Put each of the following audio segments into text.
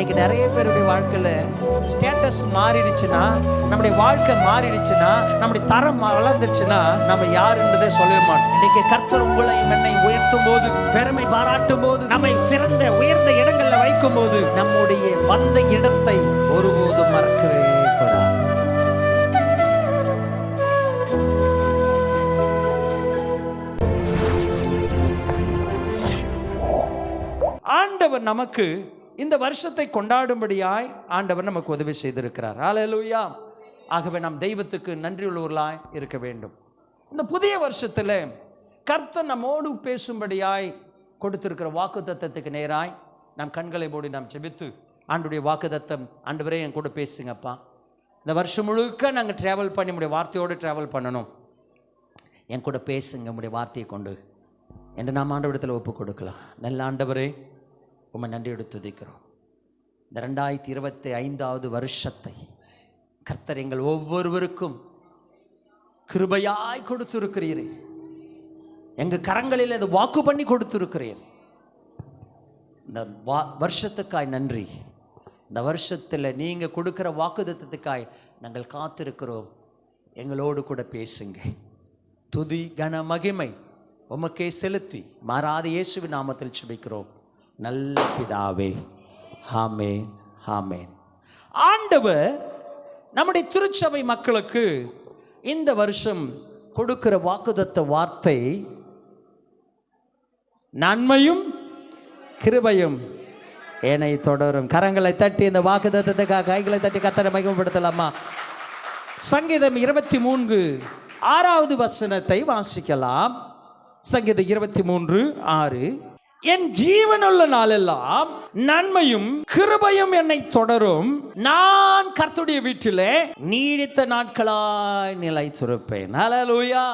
இன்னைக்கு நிறைய பேருடைய வாழ்க்கையில் ஸ்டேட்டஸ் மாறிடுச்சுன்னா, நம்முடைய வாழ்க்கை மாறிடுச்சுன்னா, நம்முடைய தரம் வளர்ந்துச்சுன்னா நம்ம யாருன்றதே சொல்லவே மாட்டோம். இன்னைக்கு கர்த்தர் உங்களையும் என்னை உயர்த்தும் போது, பெருமை பாராட்டும் போது, நம்மை சிறந்த உயர்ந்த இடங்களில் வைக்கும் போது நம்முடைய வந்த இடத்தை ஒருபோதும் மறக்கவே கூடாது. ஆண்டவர் நமக்கு இந்த வருஷத்தை கொண்டாடும்படியாய் ஆண்டவர் நமக்கு உதவி செய்திருக்கிறார். ஹல்லேலூயா. ஆகவே நாம் தெய்வத்துக்கு நன்றியுள்ளவர்களாய் இருக்க வேண்டும். இந்த புதிய வருஷத்தில் கர்த்தர் நம்மோடு பேசும்படியாய் கொடுத்திருக்கிற வாக்குத்தத்தத்துக்கு நேராய் நாம் கண்களை மூடி நாம் ஜெபித்து, ஆண்டுடைய வாக்குத்தத்தம், ஆண்டவரே என் கூட பேசுங்கப்பா, இந்த வருஷம் முழுக்க நாங்கள் ட்ராவல் பண்ணி உடைய வார்த்தையோடு ட்ராவல் பண்ணணும், என் கூட பேசுங்க உடைய வார்த்தையை கொண்டு என்று நாம் ஆண்டவரிடத்தில் ஒப்பு கொடுக்கலாம். நல்ல ஆண்டவரே, உம்மை நன்றியோடு துதிக்கிறோம். இந்த 2025 வருஷத்தை கர்த்தர் எங்கள் ஒவ்வொருவருக்கும் கிருபையாய் கொடுத்திருக்கிறீரே. எங்கள் கரங்களில் அது வாக்கு பண்ணி கொடுத்திருக்கிறீர். இந்த வருஷத்துக்காய் நன்றி. இந்த வருஷத்தில் நீங்கள் கொடுக்குற வாக்குத்தத்தத்துக்காய் நாங்கள் காத்திருக்கிறோம். எங்களோடு கூட பேசுங்க. துதி கன மகிமை உமக்கே செலுத்தி மாறாத இயேசுவின் நாமத்தில் ஜெபிக்கிறோம் நல்ல பிதாவே. ஆமென், ஆமென். ஆண்டவர் நம்முடைய திருச்சபை மக்களுக்கு இந்த வருஷம் கொடுக்கிற வாக்குத்தத்த வார்த்தை நன்மையும் கிருபையும் என்னை தொடரும். கரங்களை தட்டி இந்த வாக்குத்தத்தத்துக்காக கைகளை தட்டி கர்த்தரை மகிமைப்படுத்தலாமா? சங்கீதம் 23:6 வசனத்தை வாசிக்கலாம். சங்கீதம் 23:6. என் ஜீவனுள்ள நாளெல்லாம் நன்மையும் கிருபையும் என்னை தொடரும். நான் கர்த்தருடைய வீட்டிலே நீடித்த நாட்களாய் நிலைத்திருப்பேன். ஹல்லேலூயா.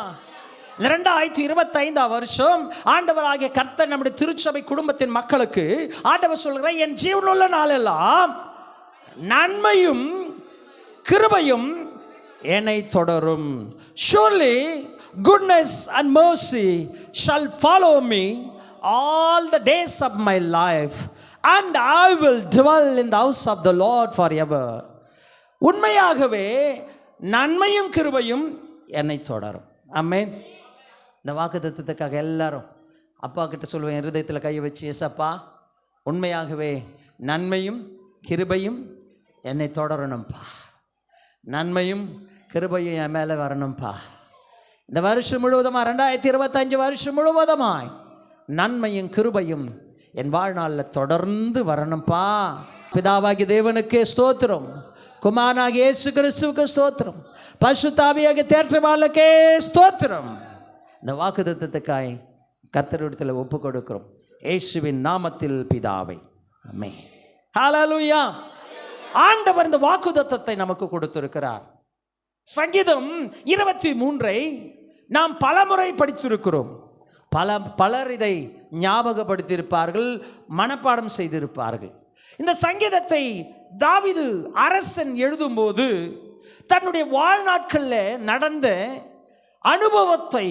2025 வருஷம் ஆண்டவராகிய கர்த்தர் நம்முடைய திருச்சபை குடும்பத்தின் மக்களுக்கு ஆண்டவர் சொல்கிற, என் ஜீவனுள்ள நாளெல்லாம் நன்மையும் கிருபையும் என்னை தொடரும். Surely goodness and mercy shall follow me all the days of my life, and I will dwell in the house of the Lord forever. உண்மையாகவே நன்மையும் கிருபையும் என்னை தொடரும். ஆமென். இந்த வாக்குத்தத்தத்துக்காக எல்லாரும் அப்பா கிட்ட சொல்லுவேன், இருதயத்தில் கையை வச்சு, ஏசப்பா, உண்மையாகவே நன்மையும் கிருபையும் என்னை தொடரணும்ப்பா. நன்மையும் கிருபையும் என் மேலே வரணும்ப்பா. இந்த வருஷம் முழுவதுமாக 2025 வருஷம் முழுவதுமாய் நன்மையும் கிருபையும் என் வாழ்நாளில் தொடர்ந்து வரணும்ப்பா. பிதாவாகிய தேவனுக்கே ஸ்தோத்திரம், குமாரனாகிய இயேசு கிறிஸ்துவுக்கு ஸ்தோத்திரம், பரிசுத்த ஆவியாகிய தேற்றவாளுக்கே ஸ்தோத்திரம். இந்த வாக்குத்தத்தத்துக்காய் கர்த்தரிடத்தில் ஒப்பு கொடுக்கிறோம் இயேசுவின் நாமத்தில் பிதாவே, ஆமென். ஹல்லேலூயா. ஆண்டவர் இந்த வாக்குத்தத்தத்தை நமக்கு கொடுத்திருக்கிறார். சங்கீதம் 23 நாம் பலமுறை படித்திருக்கிறோம். பலர் இதை ஞாபகப்படுத்தியிருப்பார்கள், மனப்பாடம் செய்திருப்பார்கள். இந்த சங்கீதத்தை தாவீது அரசன் எழுதும்போது தன்னுடைய வாழ்நாட்களில் நடந்த அனுபவத்தை,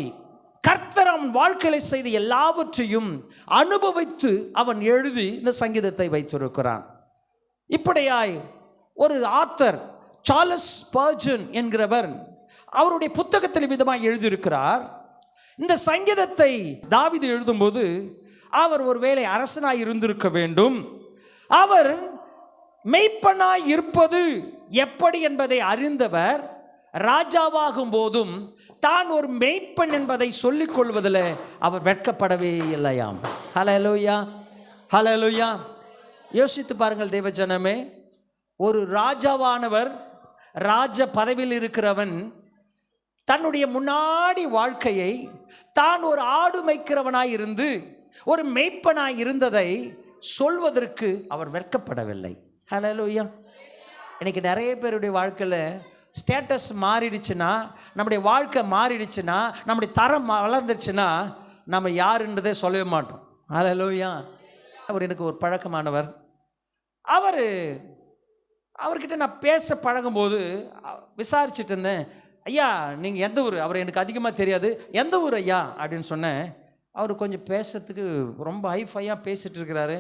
கர்த்தர் அவன் வாழ்க்கையில் செய்த எல்லாவற்றையும் அனுபவித்து அவன் எழுதி இந்த சங்கீதத்தை வைத்திருக்கிறான். இப்படியாய் ஒரு ஆத்தர் சார்லஸ் ஸ்பர்ஜன் என்கிறவர் அவருடைய புத்தகத்தில் விதமாக எழுதியிருக்கிறார். இந்த சங்கீதத்தை தாவீது எழுதும்போது அவர் ஒருவேளை அரசனாய் இருந்திருக்க வேண்டும். அவர் மெய்ப்பனாய் இருப்பது எப்படி என்பதை அறிந்தவர். ராஜாவாகும் போதும் தான் ஒரு மெய்ப்பன் என்பதை சொல்லிக் கொள்வதில் அவர் வெட்கப்படவே இல்லையாம். ஹல்லேலூயா, ஹல்லேலூயா. யோசித்து பாருங்கள் தேவஜனமே, ஒரு ராஜாவானவர், ராஜ பதவியில் இருக்கிறவன் தன்னுடைய முன்னாடி வாழ்க்கையை தான் ஒரு ஆடு மேய்க்கிறவனாய் இருந்து ஒரு மேய்ப்பனாய் இருந்ததை சொல்வதற்கு அவர் வெட்கப்படவில்லை. ஹல்லேலூயா. இன்னைக்கு நிறைய பேருடைய வாழ்க்கையில் ஸ்டேட்டஸ் மாறிடுச்சுன்னா, நம்முடைய வாழ்க்கை மாறிடுச்சுன்னா, நம்முடைய தரம் வளர்ந்துருச்சுன்னா நம்ம யாருன்றதே சொல்லவே மாட்டோம். ஹல்லேலூயா. அவர் எனக்கு ஒரு பழக்கமானவர். அவர்கிட்ட நான் பேச பழகும்போது விசாரிச்சுட்டு இருந்தேன், ஐயா நீங்கள் எந்த ஊர்? அவர் எனக்கு அதிகமாக தெரியாது. எந்த ஊர் ஐயா அப்படின்னு சொன்னேன். அவர் கொஞ்சம் பேசுறதுக்கு ரொம்ப ஹைஃபையாக பேசிகிட்டு இருக்கிறாரு.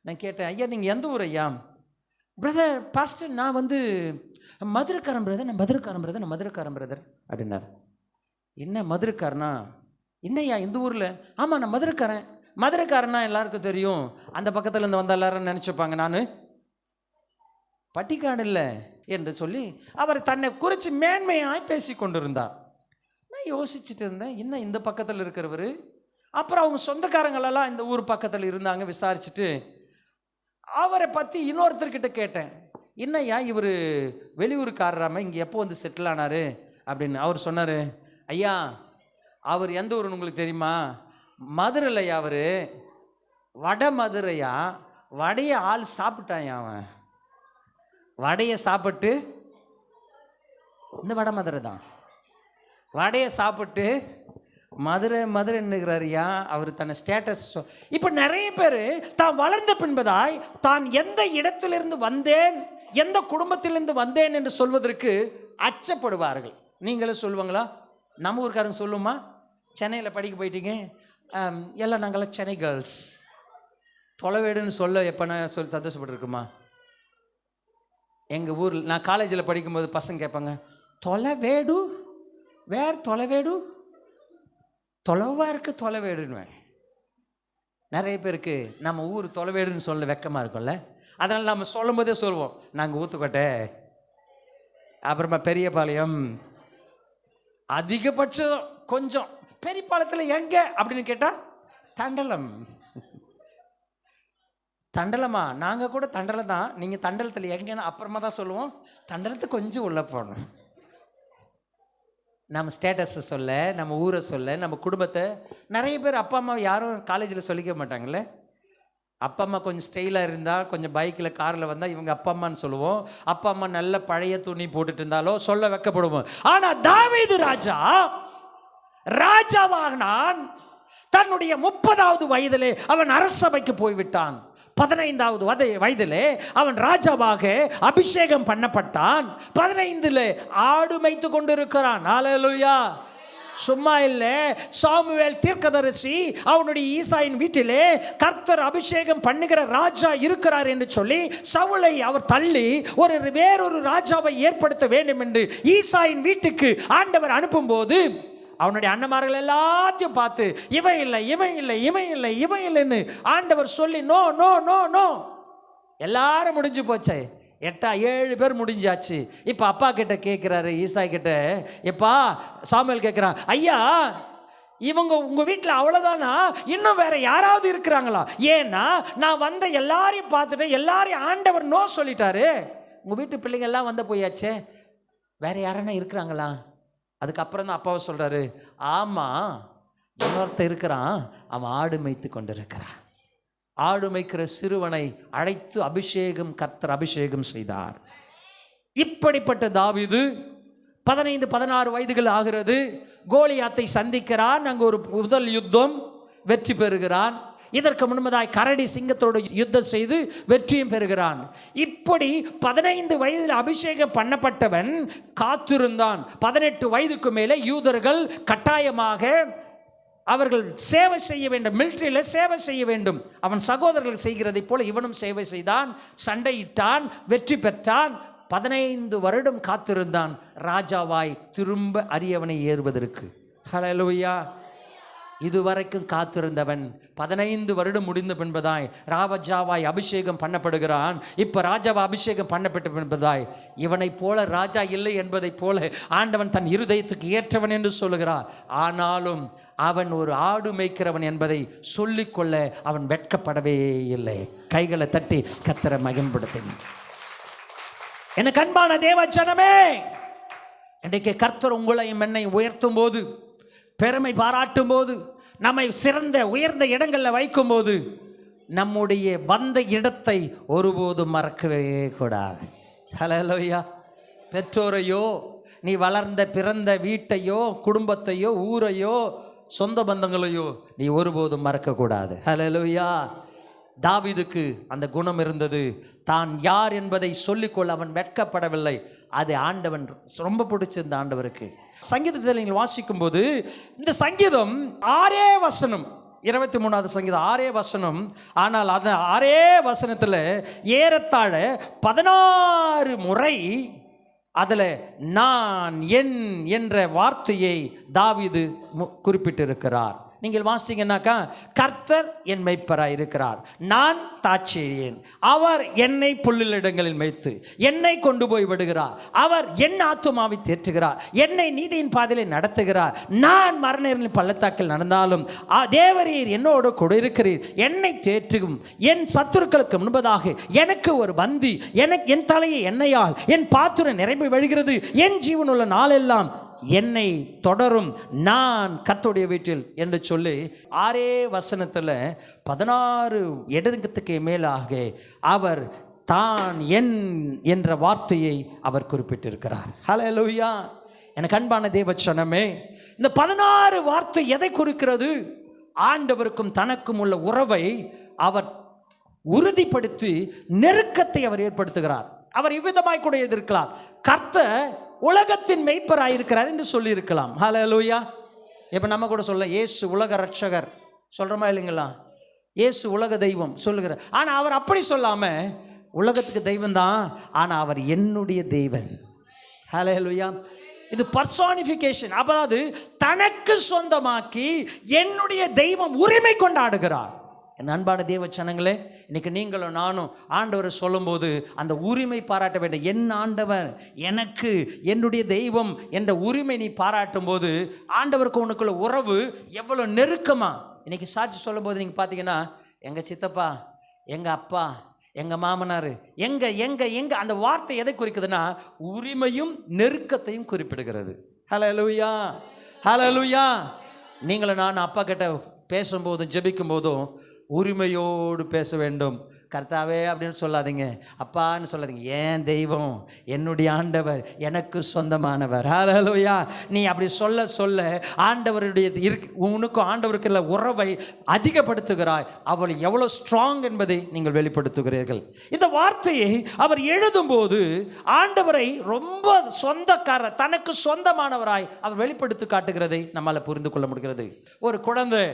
நான் கேட்டேன், ஐயா நீங்கள் எந்த ஊர் ஐயா? பிரதர் பாஸ்டர் நான் வந்து மதுரைக்காரன் பிரதர், நான் மதுரைக்காரன் பிரதர் அப்படின்னார். என்ன மதுரைக்காரனா? என்னையா இந்த ஊரில்? ஆமாம் நான் மதுரைக்காரனா எல்லாருக்கும் தெரியும், அந்த பக்கத்தில் இருந்து வந்த எல்லாரும் நினச்சிப்பாங்க நான் பட்டிக்காடு இல்லை என்று சொல்லி அவர் தன்னை குறித்து மேன்மையாய் பேசி கொண்டிருந்தார். நான் யோசிச்சுட்டு இருந்தேன், என்ன இந்த பக்கத்தில் இருக்கிறவர். அப்புறம் அவங்க சொந்தக்காரங்களெல்லாம் இந்த ஊர் பக்கத்தில் இருந்தாங்க. விசாரிச்சுட்டு அவரை பற்றி இன்னொருத்தர்கிட்ட கேட்டேன், என்னையா இவர் வெளியூருக்காரராம இங்கே எப்போ வந்து செட்டில் ஆனார் அப்படின்னு. அவர் சொன்னார், ஐயா அவர் எந்த ஊருன்னு உங்களுக்கு தெரியுமா? மதுரையா, அவர் வட மதுரையா, வடையை ஆள் சாப்பிட்டான், அவன் வடையை சாப்பிட்டு, இந்த வட மதுரை தான், வடையை சாப்பிட்டு மதுரைன்னுகிறாரியா அவர் தன்னை ஸ்டேட்டஸ். இப்போ நிறைய பேர் தான் வளர்ந்த பின்பதாய் தான் எந்த இடத்திலிருந்து வந்தேன், எந்த குடும்பத்திலிருந்து வந்தேன் என்று சொல்வதற்கு அச்சப்படுவார்கள். நீங்களும் சொல்லுவாங்களா? நம்ம ஊருக்காரங்க சொல்லுமா, சென்னையில் படிக்க போயிட்டீங்க, எல்லாம் நாங்களாம் சென்னை கேர்ள்ஸ், தொலைவேடுன்னு சொல்ல எப்போ நான் சொல்லி சந்தோஷப்பட்டுருக்குமா? எங்கள் ஊரில் நான் காலேஜில் படிக்கும்போது பசங்க கேட்பாங்க, தொலைவேடு வேறு தொலைவேடு, தொலைவாக இருக்குது தொலைவேடுன்னு. நிறைய பேருக்கு நம்ம ஊர் தொலைவேடுன்னு சொல்ல வெக்கமாக இருக்கும்ல, அதனால் நம்ம சொல்லும் போதே சொல்லுவோம், நாங்கள் ஊத்துக்கோட்டை, அப்புறமா பெரியபாளையம், அதிகபட்சம் கொஞ்சம் பெரியபாளையத்தில் எங்கே அப்படின்னு கேட்டால் தண்டலம். தண்டலமா? நாங்கள் கூட தண்டலம் தான், நீங்கள் தண்டலத்தில் எங்கேன்னு அப்புறமா தான் சொல்லுவோம். தண்டலத்துக்கு கொஞ்சம் உள்ளே போகணும். நம்ம ஸ்டேட்டஸை சொல்ல, நம்ம ஊரை சொல்ல, நம்ம குடும்பத்தை. நிறைய பேர் அப்பா அம்மா யாரும் காலேஜில் சொல்லிக்க மாட்டாங்கல்ல. அப்பா அம்மா கொஞ்சம் ஸ்டைலாக இருந்தால், கொஞ்சம் பைக்கில் காரில் வந்தால் இவங்க அப்பா அம்மான்னு சொல்லுவோம். அப்பா அம்மா நல்ல பழைய துணி போட்டுட்டு இருந்தாலோ சொல்ல வைக்கப்படுவோம். ஆனால் தாவீது ராஜாவாகினான். தன்னுடைய 30வது வயதிலே அவன் அரசபைக்கு போய்விட்டான். 15வது வயதிலே அவன் ராஜாவாக அபிஷேகம் பண்ணப்பட்டான். 15 ஆடு மேய்த்து கொண்டிருக்கிறான். ஹல்லேலூயா. சும்மா இல்லை, சாமுவேல் தீர்க்கதரிசி அவனுடைய ஈசாயின் வீட்டிலே கர்த்தர் அபிஷேகம் பண்ணுகிற ராஜா இருக்கிறார் என்று சொல்லி சவுலை அவர் தள்ளி வேறொரு ராஜாவை ஏற்படுத்த வேண்டும் என்று ஈசாயின் வீட்டுக்கு ஆண்டவர் அனுப்பும்போது அவனுடைய அண்ணமார்கள் எல்லாத்தையும் பார்த்து இவன் இல்லைன்னு ஆண்டவர் சொல்லி நோ நோ நோ நோ, எல்லாரும் முடிஞ்சு போச்சே. 7 பேர் முடிஞ்சாச்சு. இப்போ அப்பா கிட்ட கேட்குறாரு, ஈசாய் கிட்ட, எப்பா சாமுவேல் கேட்குறான், ஐயா இவங்க உங்கள் வீட்டில் அவ்வளோதானா, இன்னும் வேற யாராவது இருக்கிறாங்களா? ஏன்னா நான் வந்த எல்லாரையும் பார்த்துட்டு எல்லாரையும் ஆண்டவர் நோ சொல்லிட்டாரு. உங்கள் வீட்டு பிள்ளைங்க எல்லாம் வந்த போயாச்சே, வேற யாரனா இருக்கிறாங்களா? அதுக்கப்புறம் தான் அப்பாவை சொல்கிறாரு, ஆமாம் இன்னொருத்த இருக்கிறான், அவன் ஆடு மேய்த்து கொண்டிருக்கிறான். ஆடு மேய்க்கிற சிறுவனை அழைத்து கர்த்தர் அபிஷேகம் செய்தார். இப்படிப்பட்ட தாவீது 15-16 வயதுகள் ஆகிறது. கோலியாத்தை சந்திக்கிறான். அங்கு ஒரு முதல் யுத்தம், வெற்றி பெறுகிறான். இதற்கு முன்பதாய் கரடி சிங்கத்தோடு யுத்தம் செய்து வெற்றியும் பெறுகிறான். இப்படி 15 வயதில் அபிஷேகம் பண்ணப்பட்டவன் காத்திருந்தான். 18 வயதுக்கு மேலே யூதர்கள் கட்டாயமாக அவர்கள் சேவை செய்ய வேண்டும், மிலிட்டரியில் சேவை செய்ய வேண்டும். அவன் சகோதரர்கள் செய்கிறதை போல இவனும் சேவை செய்தான், சண்டையிட்டான், வெற்றி பெற்றான். 15 வருடம் காத்திருந்தான் ராஜாவாய் திரும்ப அரியவனை ஏறுவதற்கு. ஹல்லேலூயா. இதுவரைக்கும் காத்திருந்தவன் 15 வருடம் முடிந்த பின்பதாய் ராஜாவாய் அபிஷேகம் பண்ணப்படுகிறான். இப்போ ராஜாவை அபிஷேகம் பண்ணப்பட்ட பின்பதாய் இவனை போல ராஜா இல்லை என்பதை போல ஆண்டவன் தன் இருதயத்துக்கு ஏற்றவன் என்று சொல்லுகிறார். ஆனாலும் அவன் ஒரு ஆடு மேய்க்கிறவன் என்பதை சொல்லிக்கொள்ள அவன் வெட்கப்படவே இல்லை. கைகளை தட்டி கர்த்தரை மகிமைப்படுத்தினான். எனக்கு அன்பான தேவ ஜனமே, இன்றைக்கு கர்த்தர் உங்களையும் என்னை உயர்த்தும் போது, பெருமை பாராட்டும் போது, நம்மை சிறந்த உயர்ந்த இடங்களில் வைக்கும் போது, நம்முடைய வந்த இடத்தை ஒருபோதும் மறக்கவே கூடாது. ஹல்லேலூயா. பெற்றோரையோ, நீ வளர்ந்த பிறந்த வீட்டையோ, குடும்பத்தையோ, ஊரையோ, சொந்த பந்தங்களையோ நீ ஒருபோதும் மறக்கக்கூடாது. ஹல்லேலூயா. தாவீதுக்கு அந்த குணம் இருந்தது. தான் யார் என்பதை சொல்லிக்கொள்ள அவன் வெட்கப்படவில்லை. அது ஆண்டவன் ரொம்ப பிடிச்சிருந்த ஆண்டவருக்கு. சங்கீதத்தில் நீங்கள் வாசிக்கும் போது இந்த சங்கீதம் 6 வசனம் 23வது சங்கீதம் 6 வசனம். ஆனால் அந்த 6 வசனத்தில் ஏறத்தாழ 16 முறை அதில் நான் என் என்ற வார்த்தையை தாவீது குறிப்பிட்டிருக்கிறார். நீங்கள் வாசிங்கன்னாக்கா, கர்த்தர் என் மேய்ப்பராய் இருக்கிறார், நான் தாட்சியேன், அவர் என்னை புல்லிடங்களில் மேய்த்து என்னை கொண்டு போய் விடுகிறார், அவர் என் ஆத்துமாவை தேற்றுகிறார், என்னை நீதியின் பாதையிலே நடத்துகிறார், நான் மரண பள்ளத்தாக்கில் நடந்தாலும் தேவரீர் என்னோடு கூட இருக்கிறீர், என்னை தேற்றும், என் சத்துருக்களுக்கு முன்பதாக எனக்கு ஒரு பந்தி, என் தலையை எண்ணெயால் என் பாத்திரம் நிரம்பி வழிகிறது, என் ஜீவனுள்ள நாளெல்லாம் என்னை தொடரும், நான் கர்த்தருடைய வீட்டில் என்று சொல்லி 6 வசனத்தில் 16 இடத்துக்கு மேலாக அவர் தான் என் என்ற வார்த்தையை அவர் குறிப்பிட்டிருக்கிறார். ஹல்லேலூயா. எனக்கு அன்பான தேவச்சனமே, இந்த 16 வார்த்தை எதை குறிக்கிறது? ஆண்டவருக்கும் தனக்கும் உள்ள உறவை அவர் உறுதிப்படுத்தி நெருக்கத்தை அவர் ஏற்படுத்துகிறார். அவர் இவ்விதமாய் கூட எதிர்க்கலாம், கர்த்தர் உலகத்தின் மெய்ப்பராயிருக்கிறார் என்று சொல்லி இருக்கலாம். ஹல்லேலூயா. இப்போ நம்ம கூட சொல்ல, இயேசு உலக ரட்சகர் சொல்கிறோமா இல்லைங்களா? இயேசு உலக தெய்வம் சொல்லுகிறார். ஆனால் அவர் அப்படி சொல்லாமல், உலகத்துக்கு தெய்வம் தான், ஆனால் அவர் என்னுடைய தெய்வன். ஹல்லேலூயா. இது பர்சானிஃபிகேஷன். அதாவது தனக்கு சொந்தமாக்கி என்னுடைய தெய்வம் உரிமை கொண்டாடுகிறார். என் அன்பான தேவச்சனங்களே, இன்னைக்கு நீங்களும் நானும் ஆண்டவரை சொல்லும்போது அந்த உரிமை பாராட்ட வேண்டும். என் ஆண்டவர் எனக்கு என்னுடைய தெய்வம் என்ற உரிமை நீ பாராட்டும் போது ஆண்டவருக்கு உனக்குள்ள உறவு எவ்வளோ நெருக்கமா. இன்னைக்கு சாட்சி சொல்லும் போது நீங்கள் பார்த்தீங்கன்னா, எங்கள் சித்தப்பா, எங்கள் அப்பா, எங்கள் மாமனார், எங்க அந்த வார்த்தை எதை குறிக்குதுன்னா, உரிமையும் நெருக்கத்தையும் குறிப்பிடுகிறது. ஹல்லேலூயா, ஹல்லேலூயா. நீங்களும் நான் அப்பா கிட்ட பேசும்போதும் ஜெபிக்கும் போதும் உரிமையோடு பேச வேண்டும். கர்த்தாவே அப்படின்னு சொல்லாதீங்க, அப்பான்னு சொல்லாதீங்க, ஏன் தெய்வம், என்னுடைய ஆண்டவர், எனக்கு சொந்தமானவர். ஹல்லேலூயா. நீ அப்படி சொல்ல சொல்ல ஆண்டவருடைய உனக்கும் ஆண்டவருக்கு உள்ள உறவை அதிகப்படுத்துகிறாய். அவர் எவ்வளோ ஸ்ட்ராங் என்பதை நீங்கள் வெளிப்படுத்துகிறீர்கள். இந்த வார்த்தையை அவர் எழுதும்போது ஆண்டவரை ரொம்ப சொந்தக்காரர், தனக்கு சொந்தமானவராய் அவர் வெளிப்படுத்தி காட்டுகிறதை நம்மால் புரிந்து கொள்ள முடிகிறது. ஒரு குழந்தை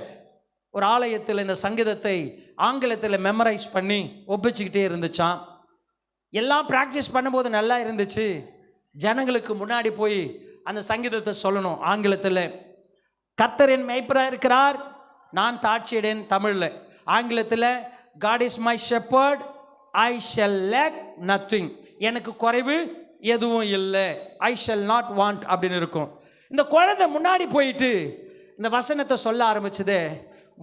ஒரு ஆலயத்தில் இந்த சங்கீதத்தை ஆங்கிலத்தில் மெமரைஸ் பண்ணி ஒப்பிச்சுக்கிட்டே இருந்துச்சான். எல்லாம் ப்ராக்டிஸ் பண்ணும்போது நல்லா இருந்துச்சு. ஜனங்களுக்கு முன்னாடி போய் அந்த சங்கீதத்தை சொல்லணும் ஆங்கிலத்தில். கர்த்தர் என் மேய்ப்பராக இருக்கிறார், நான் தாட்சியேன் தமிழில். ஆங்கிலத்தில் God is my shepherd, I shall lack nothing. எனக்கு குறைவு எதுவும் இல்லை, I shall not want அப்படின்னு இருக்கும். இந்த குழந்தை முன்னாடி போயிட்டு இந்த வசனத்தை சொல்ல ஆரம்பிச்சதே,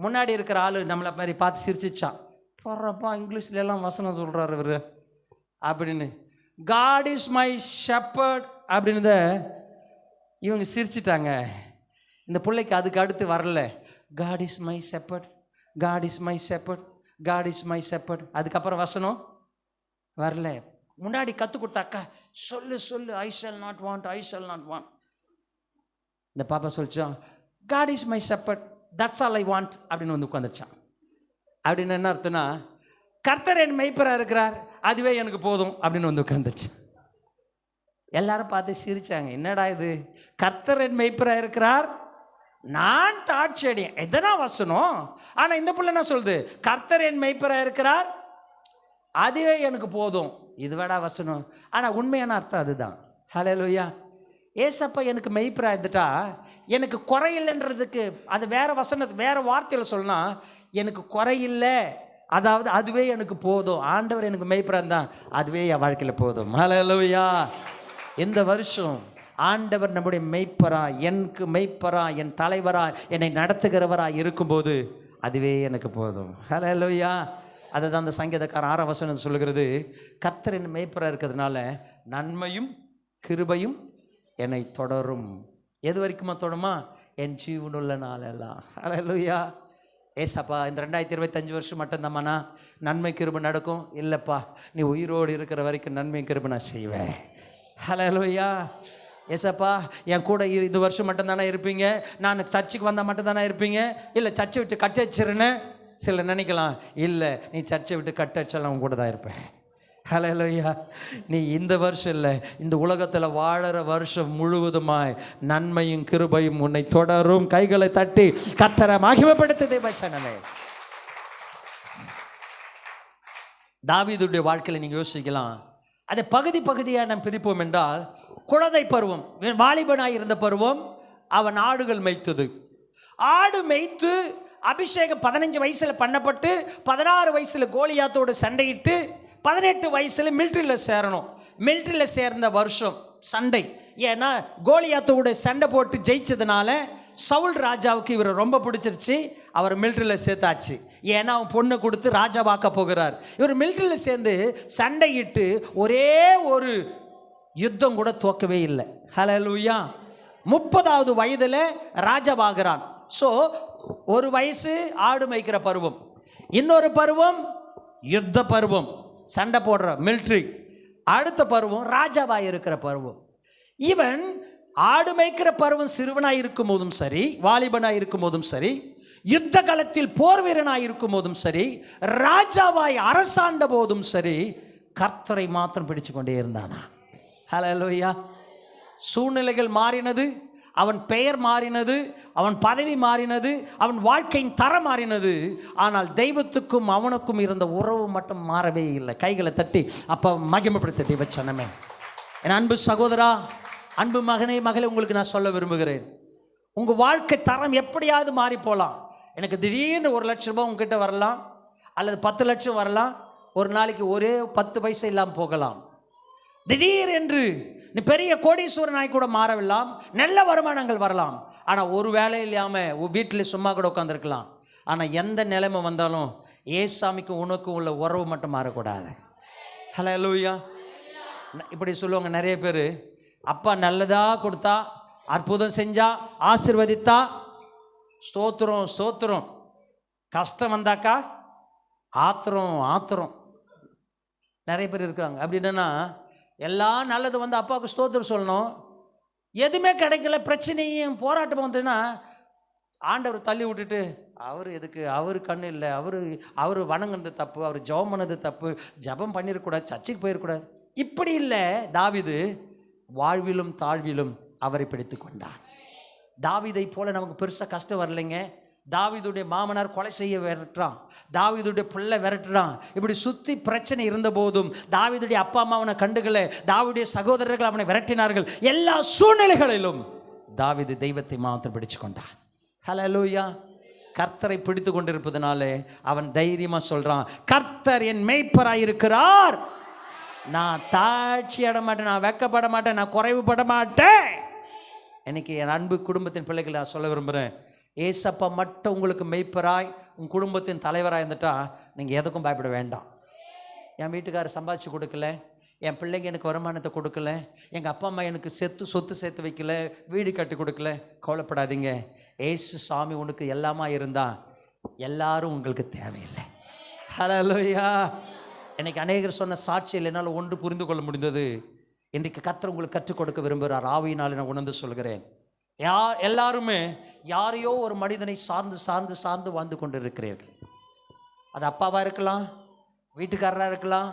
முன்னாடி இருக்கிற ஆள் நம்மளை மாதிரி பார்த்து சிரிச்சிச்சான். போடுறப்பா இங்கிலீஷ்ல எல்லாம் வசனம் சொல்கிறார் இவர் அப்படின்னு. God is my shepherd அப்படின்னு இவங்க சிரிச்சிட்டாங்க. இந்த பிள்ளைக்கு அதுக்கு அடுத்து வரல, God is my shepherd, God is my shepherd, God is my shepherd. அதுக்கப்புறம் வசனம் வரல. முன்னாடி கற்றுக் கொடுத்தாக்கா, சொல்லு சொல்லு, I shall not want, I shall not want. இந்த பாப்பா சொல்லிச்சோம், God is my shepherd, that's all I want அப்படின்னு வந்து உட்காந்துச்சான். அப்படின்னு என்ன அர்த்தம்னா, கர்த்தர் என் மேய்ப்பராக இருக்கிறார், அதுவே எனக்கு போதும் அப்படின்னு வந்து உட்காந்துச்சு. எல்லாரும் பார்த்து சிரிச்சாங்க, என்னடா இது, கர்த்தர் என் மேய்ப்பராக இருக்கிறார், நான் தாட்சியேன், எதனா வசனம். ஆனால் இந்த பிள்ளை என்ன சொல்லுது, கர்த்தர் என் மேய்ப்பராக இருக்கிறார், அதுவே எனக்கு போதும், இது வேடா வசனம். ஆனால் உண்மையான அர்த்தம் அதுதான். ஹல்லேலூயா. ஏசப்பா எனக்கு மெய்ப்பராக இருந்துட்டா எனக்கு குறையில்லைன்றதுக்கு அது வேற வசனத்து வேற வார்த்தையில் சொல்லனா, எனக்கு குறையில்லை, அதாவது அதுவே எனக்கு போதும், ஆண்டவர் எனக்கு மெய்ப்பராக இருந்தால் அதுவே என் வாழ்க்கையில் போதும். ஹல்லேலூயா. இந்த வருஷம் ஆண்டவர் நம்முடைய மெய்ப்பரா, எனக்கு மெய்ப்பரா, என் தலைவரா, என்னை நடத்துகிறவரா இருக்கும்போது அதுவே எனக்கு போதும். ஹல்லேலூயா. அதுதான் அந்த சங்கீதக்காரன் 6 வசனம் சொல்லுகிறது, கர்த்தர் என் மெய்ப்பரா இருக்கிறதுனால நன்மையும் கிருபையும் என்னை தொடரும். எது வரைக்குமா தொடருமா? என் ஜீவனுள்ள நாளெல்லாம். ஹல்லேலூயா. ஏசப்பா இந்த 2025 வருஷம் மட்டும்தாம்மாண்ணா நன்மை கிருபை நடக்கும். இல்லைப்பா, நீ உயிரோடு இருக்கிற வரைக்கும் நன்மை கிருபை நான் செய்வேன். ஹல்லேலூயா. ஏசப்பா என் கூட இது வருஷம் மட்டும்தானே இருப்பீங்க, நான் சர்ச்சுக்கு வந்தால் மட்டும்தானே இருப்பீங்க, இல்லை சர்ச்சை விட்டு கட்ட வச்சிருன்னு சில நினைக்கலாம். இல்லை, நீ சர்ச்சை விட்டு கட்ட வச்சாலும் அவன் கூட தான் இருப்பேன். ஹல்லேலூயா. நீ இந்த வருஷம் இல்லை, இந்த உலகத்தில் வாழற வருஷம் முழுவதுமாய் நன்மையும் கிருபையும் உன்னை தொடரும். கைகளை தட்டி கர்த்தரை மகிமைப்படுத்து தேவச்சனமே. தாவீதுடைய வாழ்க்கையில் நீங்கள் யோசிக்கலாம். அதை பகுதி பகுதியாக நாம் பிரிப்போம் என்றால், குழந்தை பருவம், வாலிபனாய் இருந்த பருவம், அவன் ஆடுகள் மேய்த்தது. ஆடு மேய்த்து அபிஷேகம் 15 வயசில் பண்ணப்பட்டு 16 வயசில் கோலியாத்தோடு சண்டையிட்டு 18 வயசில் மிலிட்ரியில் சேரணும். மிலிட்ரியில் சேர்ந்த வருஷம் சண்டை. ஏன்னா கோலியாத்தோட சண்டை போட்டு ஜெயிச்சதுனால சவுல் ராஜாவுக்கு இவரை ரொம்ப பிடிச்சிருச்சு. அவர் மிலிட்ரியில் சேர்த்தாச்சு. ஏன்னா அவன் பொண்ணை கொடுத்து ராஜாவாக்க போகிறார். இவர் மிலிட்ரியில் சேர்ந்து சண்டையிட்டு ஒரே ஒரு யுத்தம் கூட தோக்கவே இல்லை. ஹல்லேலூயா. 30வது வயதில் ராஜாவாகிறான். ஸோ ஒரு வயசு ஆடு மேய்க்கிற பருவம், இன்னொரு பருவம் யுத்த பருவம், சண்டை போடுற மிலிட்ரி. அடுத்த பருவம் ராஜாவாக இருக்கிற பருவம். இவன் ஆடு மேய்க்கிற பருவம் சிறுவனாக இருக்கும் போதும் சரி, வாலிபனாக இருக்கும் போதும் சரி, யுத்த காலத்தில் போர் வீரனாக இருக்கும் போதும் சரி, ராஜாவாய் அரசாண்ட போதும் சரி, கர்த்தரை மாத்திரம் பிடிச்சு கொண்டே இருந்தானா. ஹல்லேலூயா. சூழ்நிலைகள் மாறினது, அவன் பெயர் மாறினது, அவன் பதவி மாறினது, அவன் வாழ்க்கையின் தரம் மாறினது. ஆனால் தெய்வத்துக்கும் அவனுக்கும் இருந்த உறவு மட்டும் மாறவே இல்லை. கைகளை தட்டி அப்போ மகிமைப்படுத்த தேவச்சனமே. என் அன்பு சகோதரா, அன்பு மகனே, மகளே, உங்களுக்கு நான் சொல்ல விரும்புகிறேன். உங்கள் வாழ்க்கை தரம் எப்படியாவது மாறி போகலாம். எனக்கு திடீர்னு 1 லட்ச ரூபாய் உங்ககிட்ட வரலாம், அல்லது 10 லட்சம் வரலாம். ஒரு நாளைக்கு ஒரே 10 பைசா இல்லாமல் போகலாம். திடீர் என்று நீ பெரிய கோடீஸ்வரனாய் கூட மாறவில்லாம், நல்ல வருமானங்கள் வரலாம். ஆனால் ஒரு வேலை இல்லாமல் வீட்டில் சும்மா கூட உட்காந்துருக்கலாம். ஆனால் எந்த நிலைமை வந்தாலும் ஏசாமிக்கும் உனக்கும் உள்ள உறவு மட்டும் மாறக்கூடாது. ஹல்லேலூயா. இப்படி சொல்லுவாங்க நிறைய பேர். அப்பா நல்லதாக கொடுத்தா, அற்புதம் செஞ்சா, ஆசீர்வதித்தா ஸ்தோத்திரம் ஸ்தோத்திரம், கஷ்டம் வந்தாக்கா ஆத்திரம் ஆத்திரம். நிறைய பேர் இருக்கிறாங்க. அப்படின்னா எல்லாம் நல்லது வந்து அப்பாவுக்கு ஸ்தோத்திரம் சொல்லணும், எதுவுமே கிடைக்கல, பிரச்சனையும் போராட்டம் வந்துன்னா ஆண்டவர் தள்ளி விட்டுட்டு அவர் எதுக்கு, அவர் கண்ணு இல்லை, அவர் வணங்குனது தப்பு, அவர் ஜெபம் பண்ணது தப்பு, ஜெபம் பண்ணிடக்கூடாது, சர்ச்சுக்கு போயிடக்கூடாது. இப்படி இல்லை. தாவீது வாழ்விலும் தாழ்விலும் அவரை பிடித்து கொண்டான். தாவீதை போல நமக்கு பெருசாக கஷ்டம் வரலைங்க. தாவீதுடைய மாமனார் கொலை செய்ய விரட்டுறான், தாவீதுடைய பிள்ளை விரட்டுறான். இப்படி சுற்றி பிரச்சனை இருந்த போதும் தாவீதுடைய அப்பா அம்மா அவனை கண்டுகளை, தாவீதுடைய சகோதரர்கள் அவனை விரட்டினார்கள். எல்லா சூழ்நிலைகளிலும் தாவீது தெய்வத்தை மாத்திரம் பிடிச்சு கொண்டான். ஹல்லேலூயா. கர்த்தரை பிடித்து கொண்டிருப்பதனாலே அவன் தைரியமாக சொல்கிறான், கர்த்தர் என் மேய்ப்பராக இருக்கிறார், நான் தாழ்ச்சி அட மாட்டேன், நான் வெக்கப்பட மாட்டேன், நான் குறைவுபட மாட்டேன். இன்னைக்கு என் அன்பு குடும்பத்தின் பிள்ளைகளை நான் சொல்ல விரும்புகிறேன், ஏசப்பா மட்டும் உங்களுக்கு மெய்ப்பராய் உங்கள் குடும்பத்தின் தலைவராக இருந்துட்டா நீங்கள் எதுக்கும் பயப்பட வேண்டாம். என் வீட்டுக்காரர் சம்பாதிச்சு கொடுக்கல, என் பிள்ளைங்க எனக்கு வருமானத்தை கொடுக்கல, எங்கள் அப்பா அம்மா எனக்கு சொத்து சேர்த்து வைக்கல, வீடு கட்டி கொடுக்கல, கவலைப்படாதீங்க. ஏசு சாமி உனக்கு எல்லாமா இருந்தால் எல்லாரும் உங்களுக்கு தேவையில்லை. ஹல்லேலூயா. எனக்கு அநேகர் சொன்ன சாட்சியில் என்னால் ஒன்று புரிந்து கொள்ள முடிந்தது. இன்றைக்கு கர்த்தர் உங்களுக்கு கற்றுக் கொடுக்க விரும்புகிறார். ஆவியினால் நான் உணர்ந்து சொல்கிறேன், எல்லாருமே யாரையோ ஒரு மனிதனை சார்ந்து சார்ந்து சார்ந்து வாழ்ந்து கொண்டு இருக்கிறீர்கள். அது அப்பாவாக இருக்கலாம், வீட்டுக்காரராக இருக்கலாம்,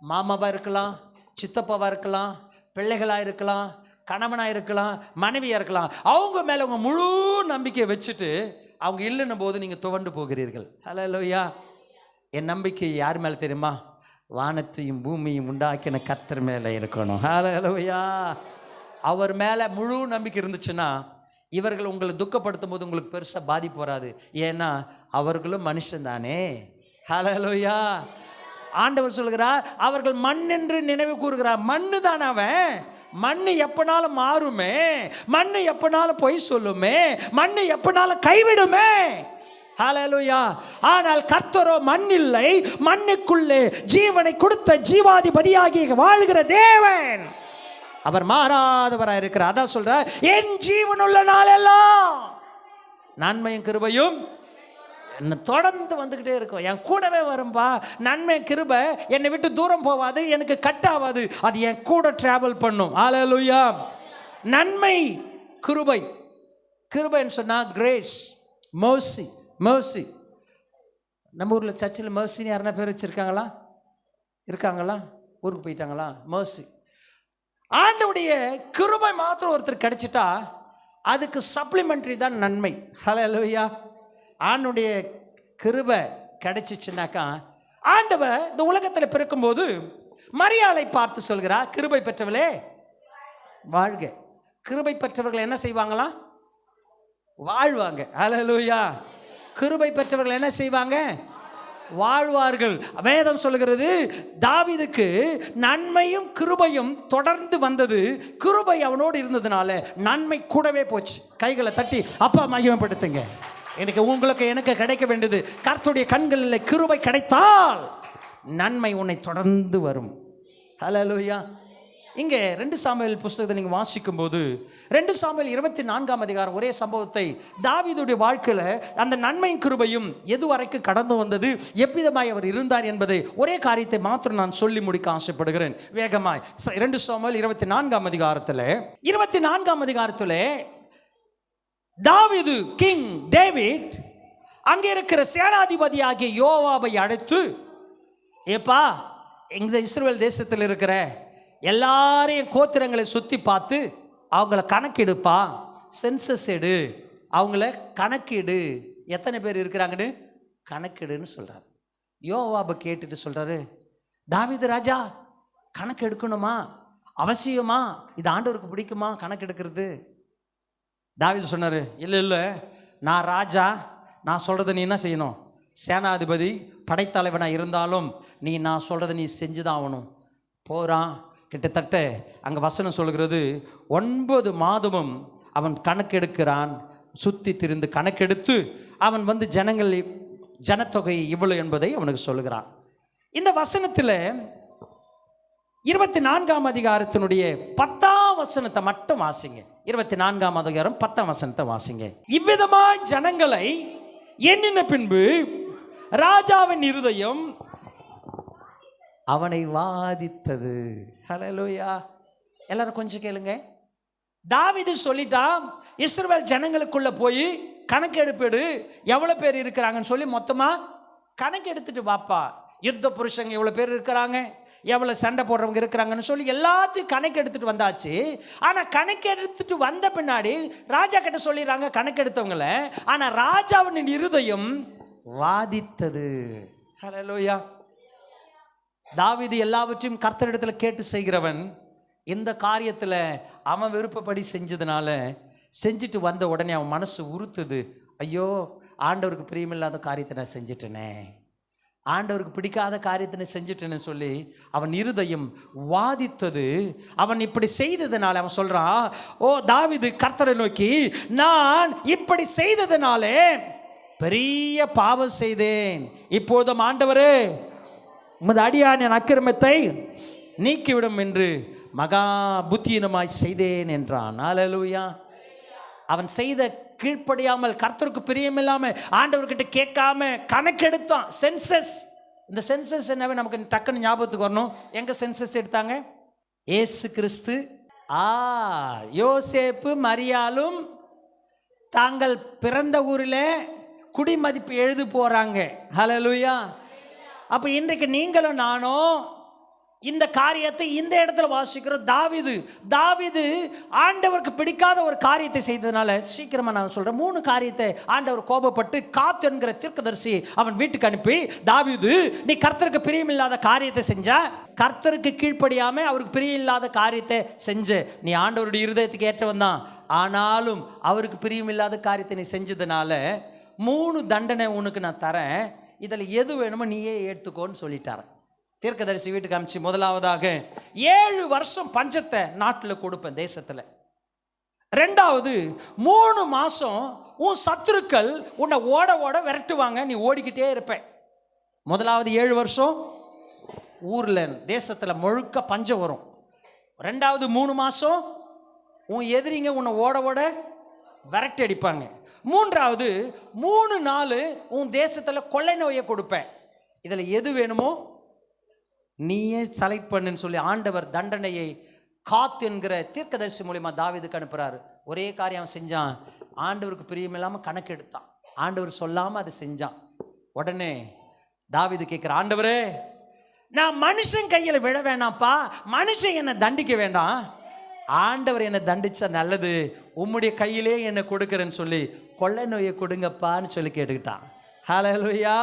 மாமாவாக இருக்கலாம், சித்தப்பாவாக இருக்கலாம், பிள்ளைகளாக இருக்கலாம், கணவனாக இருக்கலாம், மனைவியாக இருக்கலாம். அவங்க மேலே உங்கள் முழு நம்பிக்கையை வச்சுட்டு அவங்க இல்லைன்னும் போது நீங்கள் துவண்டு போகிறீர்கள். ஹல்லேலூயா. என் நம்பிக்கை யார் மேலே தெரியுமா? வானத்தையும் பூமியும் உண்டாக்கின கர்த்தர் மேலே இருக்கணும். ஹல்லேலூயா. அவர் மேலே முழு நம்பிக்கை இருந்துச்சுன்னா இவர்கள் உங்களை துக்கப்படுத்தும் போது உங்களுக்கு பெருசாக பாதிப்பு வராது. ஏன்னா அவர்களும் மனுஷன் தானே. ஹல்லேலூயா. ஆண்டவர் சொல்கிறார், அவர்கள் மண் என்று நினைவு கூறுகிறார். மண்ணு தானே அவன், மண்ணு எப்பனாலும் மாறுமே, மண்ணு எப்பனாலும் பொய் சொல்லுமே, மண்ணு எப்பனாலும் கைவிடுமே. ஹல்லேலூயா. ஆனால் கர்த்தரோ மண்ணில்லை, மண்ணுக்குள்ளே ஜீவனை கொடுத்த ஜீவாதிபதியாகிய வாழ்கிற தேவன். அவர் மாறாதவராக இருக்கிறார். அதான் சொல்றார், என் ஜீவனுள்ள நாளெல்லாம் நன்மையும் கிருபையும் என்னை தொடர்ந்து வந்துக்கிட்டே இருக்கும், என் கூடவே வரும்பா. நன்மை கிருபை என்னை விட்டு தூரம் போவாது, எனக்கு கட் ஆகாது, அது என் கூட டிராவல் பண்ணும். ஹல்லேலூயா. நன்மை கிருபை, கிருபைன்னு சொன்னால் கிரேஸ், மர்சி. மர்சி. நம்ம ஊரில் சர்ச்சில் மர்சின்னு யாருன்னா பேர் வச்சுருக்காங்களா? இருக்காங்களா? ஊருக்கு போயிட்டாங்களா, மர்சி. ஆண்டவுடைய கிருபை மாத்திரம் ஒருத்தர் கிடைச்சிட்டா அதுக்கு சப்ளிமெண்ட்ரி தான் நன்மை. ஹல்லேலூயா. ஆண்டுடைய கிருபை கிடைச்சிச்சுனாக்கா, ஆண்டவர் இந்த உலகத்தில் பிறக்கும்போது மரியாளை பார்த்து சொல்கிறார், கிருபை பெற்றவளே வாழ்க. கிருபை பெற்றவர்கள் என்ன செய்வாங்களா? வாழ்வாங்க. ஹல்லேலூயா. கிருபை பெற்றவர்கள் என்ன செய்வாங்க? வாழ்வார்கள். வேதம் சொல்கிறது, தாவீதுக்கு நன்மையும் கிருபையும் தொடர்ந்து வந்தது. கிருபை அவனோடு இருந்ததுனால நன்மை கூடவே போச்சு. கைகளை தட்டி அப்பா மகிமைப்படுத்துங்க. எனக்கு உங்களுக்கு எனக்கு கிடைக்க வேண்டியது கர்த்தருடைய கண்களில் கிருபை கிடைத்தால் நன்மை உன்னை தொடர்ந்து வரும். ஹல்லேலூயா. இங்கே 2 சாமுவேல் புஸ்தகத்தை நீங்கள் வாசிக்கும் போது 2 சாமுவேல் 24ஆம் அதிகாரம் ஒரே சம்பவத்தை, தாவீதுடைய வாழ்க்கையில் அந்த நன்மையும் கிருபையும் எது வரைக்கும் கடந்து வந்தது, எவ்விதமாய் அவர் இருந்தார் என்பதை ஒரே காரியத்தை மாத்திரம் நான் சொல்லி முடிக்க ஆசைப்படுகிறேன் வேகமாய். 2 சாமுவேல் 24ஆம் அதிகாரத்தில் 24ஆம் அதிகாரத்தில் தாவீது, கிங் டேவிட் அங்கே இருக்கிற சேனாதிபதி ஆகிய யோவாபை அழைத்து, ஏப்பா இந்த இஸ்ரவேல் தேசத்தில் இருக்கிற எல்லாரையும் கோத்திரங்களை சுற்றி பார்த்து அவங்கள கணக்கெடுப்பா, சென்சஸ் எடு, அவங்கள கணக்கெடு, எத்தனை பேர் இருக்கிறாங்கன்னு கணக்கெடுன்னு சொல்கிறார். யோவாபை கேட்டுட்டு சொல்கிறாரு, தாவீது ராஜா கணக்கு எடுக்கணுமா, அவசியமா, இது ஆண்டவருக்கு பிடிக்குமா கணக்கெடுக்கிறது? தாவீது சொன்னார், இல்லை இல்லை, நான் ராஜா, நான் சொல்கிறத நீ என்ன செய்யணும், சேனாதிபதி படைத்தலைவனாக இருந்தாலும் நீ நான் சொல்கிறத நீ செஞ்சு தான் ஆகணும். போகிறான். கிட்டத்தட்ட அங்கே வசனம் சொல்கிறது, 9 மாதமும் அவன் கணக்கெடுக்கிறான். சுற்றி திரிந்து கணக்கெடுத்து அவன் வந்து ஜனத்தொகை இவ்வளவு என்பதை அவனுக்கு சொல்லுகிறான். இந்த வசனத்தில் 24ஆம் அதிகாரத்தினுடைய 10ஆம் வசனத்தை மட்டும் வாசிங்க. 24ஆம் அதிகாரம் 10ஆம் வசனத்தை வாசிங்க. இவ்விதமாய் ஜனங்களை எண்ணின பின்பு ராஜாவின் இருதயம் அவனை வாதித்தது. ஹல்லேலூயா. எல்லாரும் கொஞ்சம் கேளுங்க. தாவீது சொல்லிட்டான், இஸ்ரவேல் ஜனங்களுக்குள்ள போய் கணக்கெடுப்பெடு, எவ்வளோ பேர் இருக்கிறாங்கன்னு சொல்லி மொத்தமாக கணக்கு எடுத்துட்டு வாப்பா. யுத்த புருஷங்க எவ்வளோ பேர் இருக்கிறாங்க, எவ்வளோ சண்டை போடுறவங்க இருக்கிறாங்கன்னு சொல்லி எல்லாத்தையும் கணக்கு எடுத்துட்டு வந்தாச்சு. ஆனால் கணக்கு எடுத்துட்டு வந்த பின்னாடி ராஜா கிட்ட சொல்லிடுறாங்க கணக்கெடுத்தவங்களை. ஆனால் ராஜாவின் இருதயம் வாதித்தது. ஹல்லேலூயா. தாவீது எல்லாவற்றையும் கர்த்தரிடத்தில் கேட்டு செய்கிறவன். இந்த காரியத்தில் அவன் விருப்பப்படி செஞ்சதுனால செஞ்சுட்டு வந்த உடனே அவன் மனசு உறுத்துது. ஐயோ, ஆண்டவருக்கு பிரியமில்லாத காரியத்தை நான் செஞ்சிட்டேனே, ஆண்டவருக்கு பிடிக்காத காரியத்தை நான் செஞ்சிட்டேன்னு சொல்லி அவன் இருதயம் வாதித்தது. அவன் இப்படி செய்ததுனால அவன் சொல்கிறான், ஓ தாவீது கர்த்தரை நோக்கி, நான் இப்படி செய்ததுனாலே பெரிய பாவம் செய்தேன். இப்போதும் ஆண்டவரே உமது அடியானின் அக்கிரமத்தை நீக்கிவிடும் என்று மகா புத்தியினமாய் செய்தேன் என்றான். ஹல்லேலூயா. அவன் செய்த கீழ்ப்படியாமல், கர்த்தருக்கு பிரியமில்லாமல், ஆண்டவர்கிட்ட கேட்காம கணக்கெடுத்தான். சென்சஸ். இந்த சென்சஸ் என்னவே நமக்கு டக்குன்னு ஞாபகத்துக்கு வரணும். எங்க சென்சஸ் எடுத்தாங்க? இயேசு கிறிஸ்து, யோசேப்பு மரியாளும் தாங்கள் பிறந்த ஊரில் குடிமதிப்பு எழுத போறாங்க. ஹல்லேலூயா. அப்போ இன்றைக்கு நீங்களும் நானும் இந்த காரியத்தை இந்த இடத்துல வாசிக்கிறோம். தாவீது ஆண்டவருக்கு பிடிக்காத ஒரு காரியத்தை செய்ததுனால, சீக்கிரமா நான் சொல்றேன், 3 காரியத்தை ஆண்டவர் கோபப்பட்டு காத் என்கிற தீர்க்கதரிசி அவன் வீட்டுக்கு அனுப்பி, தாவீது நீ கர்த்தருக்கு பிரியமில்லாத காரியத்தை செஞ்ச, கர்த்தருக்கு கீழ்ப்படியாம அவருக்கு பிரியமில்லாத காரியத்தை செஞ்ச, நீ ஆண்டவருடைய இருதயத்துக்கு ஏற்றவன் தான், ஆனாலும் அவருக்கு பிரியமில்லாத காரியத்தை நீ செஞ்சதுனால 3 தண்டனை உனக்கு நான் தரேன், இதில் எது வேணுமோ நீயே எடுத்துக்கோன்னு சொல்லிட்டார். தீர்க்கதரிசி வீட்டுக்கு அனுப்பிச்சு, முதலாவதாக 7 வருஷம் பஞ்சத்தை நாட்டில் கொடுப்பேன் தேசத்தில். 2வது 3 மாதம் உன் சத்துருக்கள் உன்னை ஓட ஓட விரட்டுவாங்க, நீ ஓடிக்கிட்டே இருப்ப. முதலாவது 7 வருஷம் ஊரில் தேசத்தில் முழுக்க பஞ்சம் வரும். 2வது 3 மாதம் உன் எதிரிங்க உன்னை ஓட ஓட விரட்டி அடிப்பாங்க. 3வது 3 நாள் உன் தேசத்தில் கொள்ளை நோயை கொடுப்பேன். இதில் எது வேணுமோ நீயே செலக்ட் பண்ணுன்னு சொல்லி ஆண்டவர் தண்டனையை காத் என்கிற தீர்க்கதரிசி மூலியமா தாவீதுக்கு அனுப்புறாரு. ஒரே காரியம் செஞ்சான், ஆண்டவருக்கு பிரியமில்லாமல் கணக்கு எடுத்தான், ஆண்டவர் சொல்லாமல் அதை செஞ்சான். உடனே தாவீது கேட்குற, ஆண்டவரே நான் மனுஷன் கையில் விழ வேணாம்ப்பா, மனுஷன் என்னை தண்டிக்க வேண்டாம், ஆண்டவர் என்னை தண்டிச்சா நல்லது, உம்முடைய கையிலே என்னை கொடுக்குறேன்னு சொல்லி கொள்ளை நோயை கொடுங்கப்பான்னு சொல்லி கேட்டுக்கிட்டான். ஹல்லேலூயா,